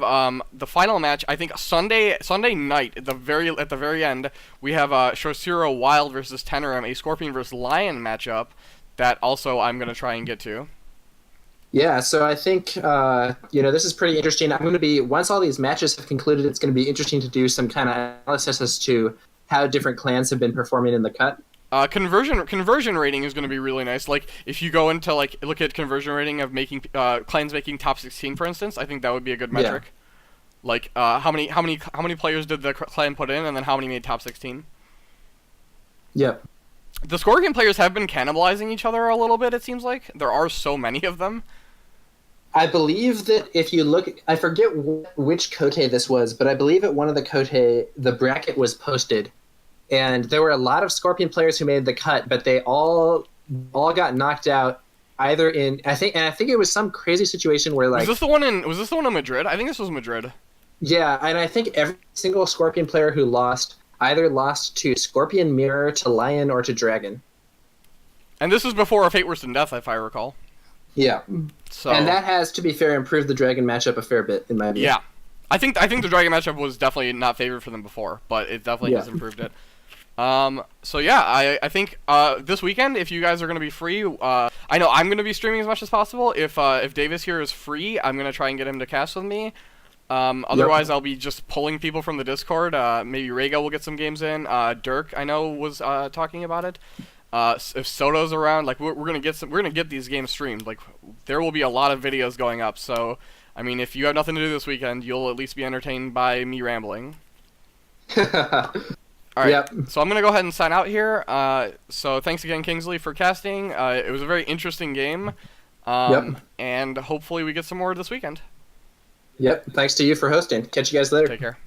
the final match. I think Sunday night at the very end we have Shoshiro Wild versus Tenerum, a Scorpion versus Lion matchup that also I'm gonna try and get to. Yeah, so I think, this is pretty interesting. Once all these matches have concluded, it's going to be interesting to do some kind of analysis as to how different clans have been performing in the cut. Conversion rating is going to be really nice. Like, if you go into, look at conversion rating of clans making top 16, for instance, I think that would be a good metric. Yeah. Like, how many players did the clan put in, and then how many made top 16? Yep. The Scorpion players have been cannibalizing each other a little bit, it seems like. There are so many of them. I believe that if you look... I forget which Kote this was, but I believe at one of the Kote, the bracket was posted. And there were a lot of Scorpion players who made the cut, but they all got knocked out either in... I think it was some crazy situation where, like... Was this the one in Madrid? I think this was Madrid. Yeah, and I think every single Scorpion player who lost... either lost to Scorpion Mirror, to Lion, or to Dragon. And this was before a Fate Worse Than Death, if I recall. Yeah. So, and that has, to be fair, improved the Dragon matchup a fair bit, in my view. Yeah. I think the Dragon matchup was definitely not favored for them before, but it definitely has improved it. So yeah, I think this weekend, if you guys are going to be free, I know I'm going to be streaming as much as possible. If Davis here is free, I'm going to try and get him to cast with me. Otherwise, I'll be just pulling people from the Discord. Maybe Rhaegal will get some games in. Dirk, I know, was talking about it. If Soto's around, like we're gonna get these games streamed. Like there will be a lot of videos going up. So I mean, if you have nothing to do this weekend, you'll at least be entertained by me rambling. All right, so I'm going to go ahead and sign out here. So thanks again, Kingsley, for casting. It was a very interesting game, and hopefully we get some more this weekend. Yep, thanks to you for hosting. Catch you guys later. Take care.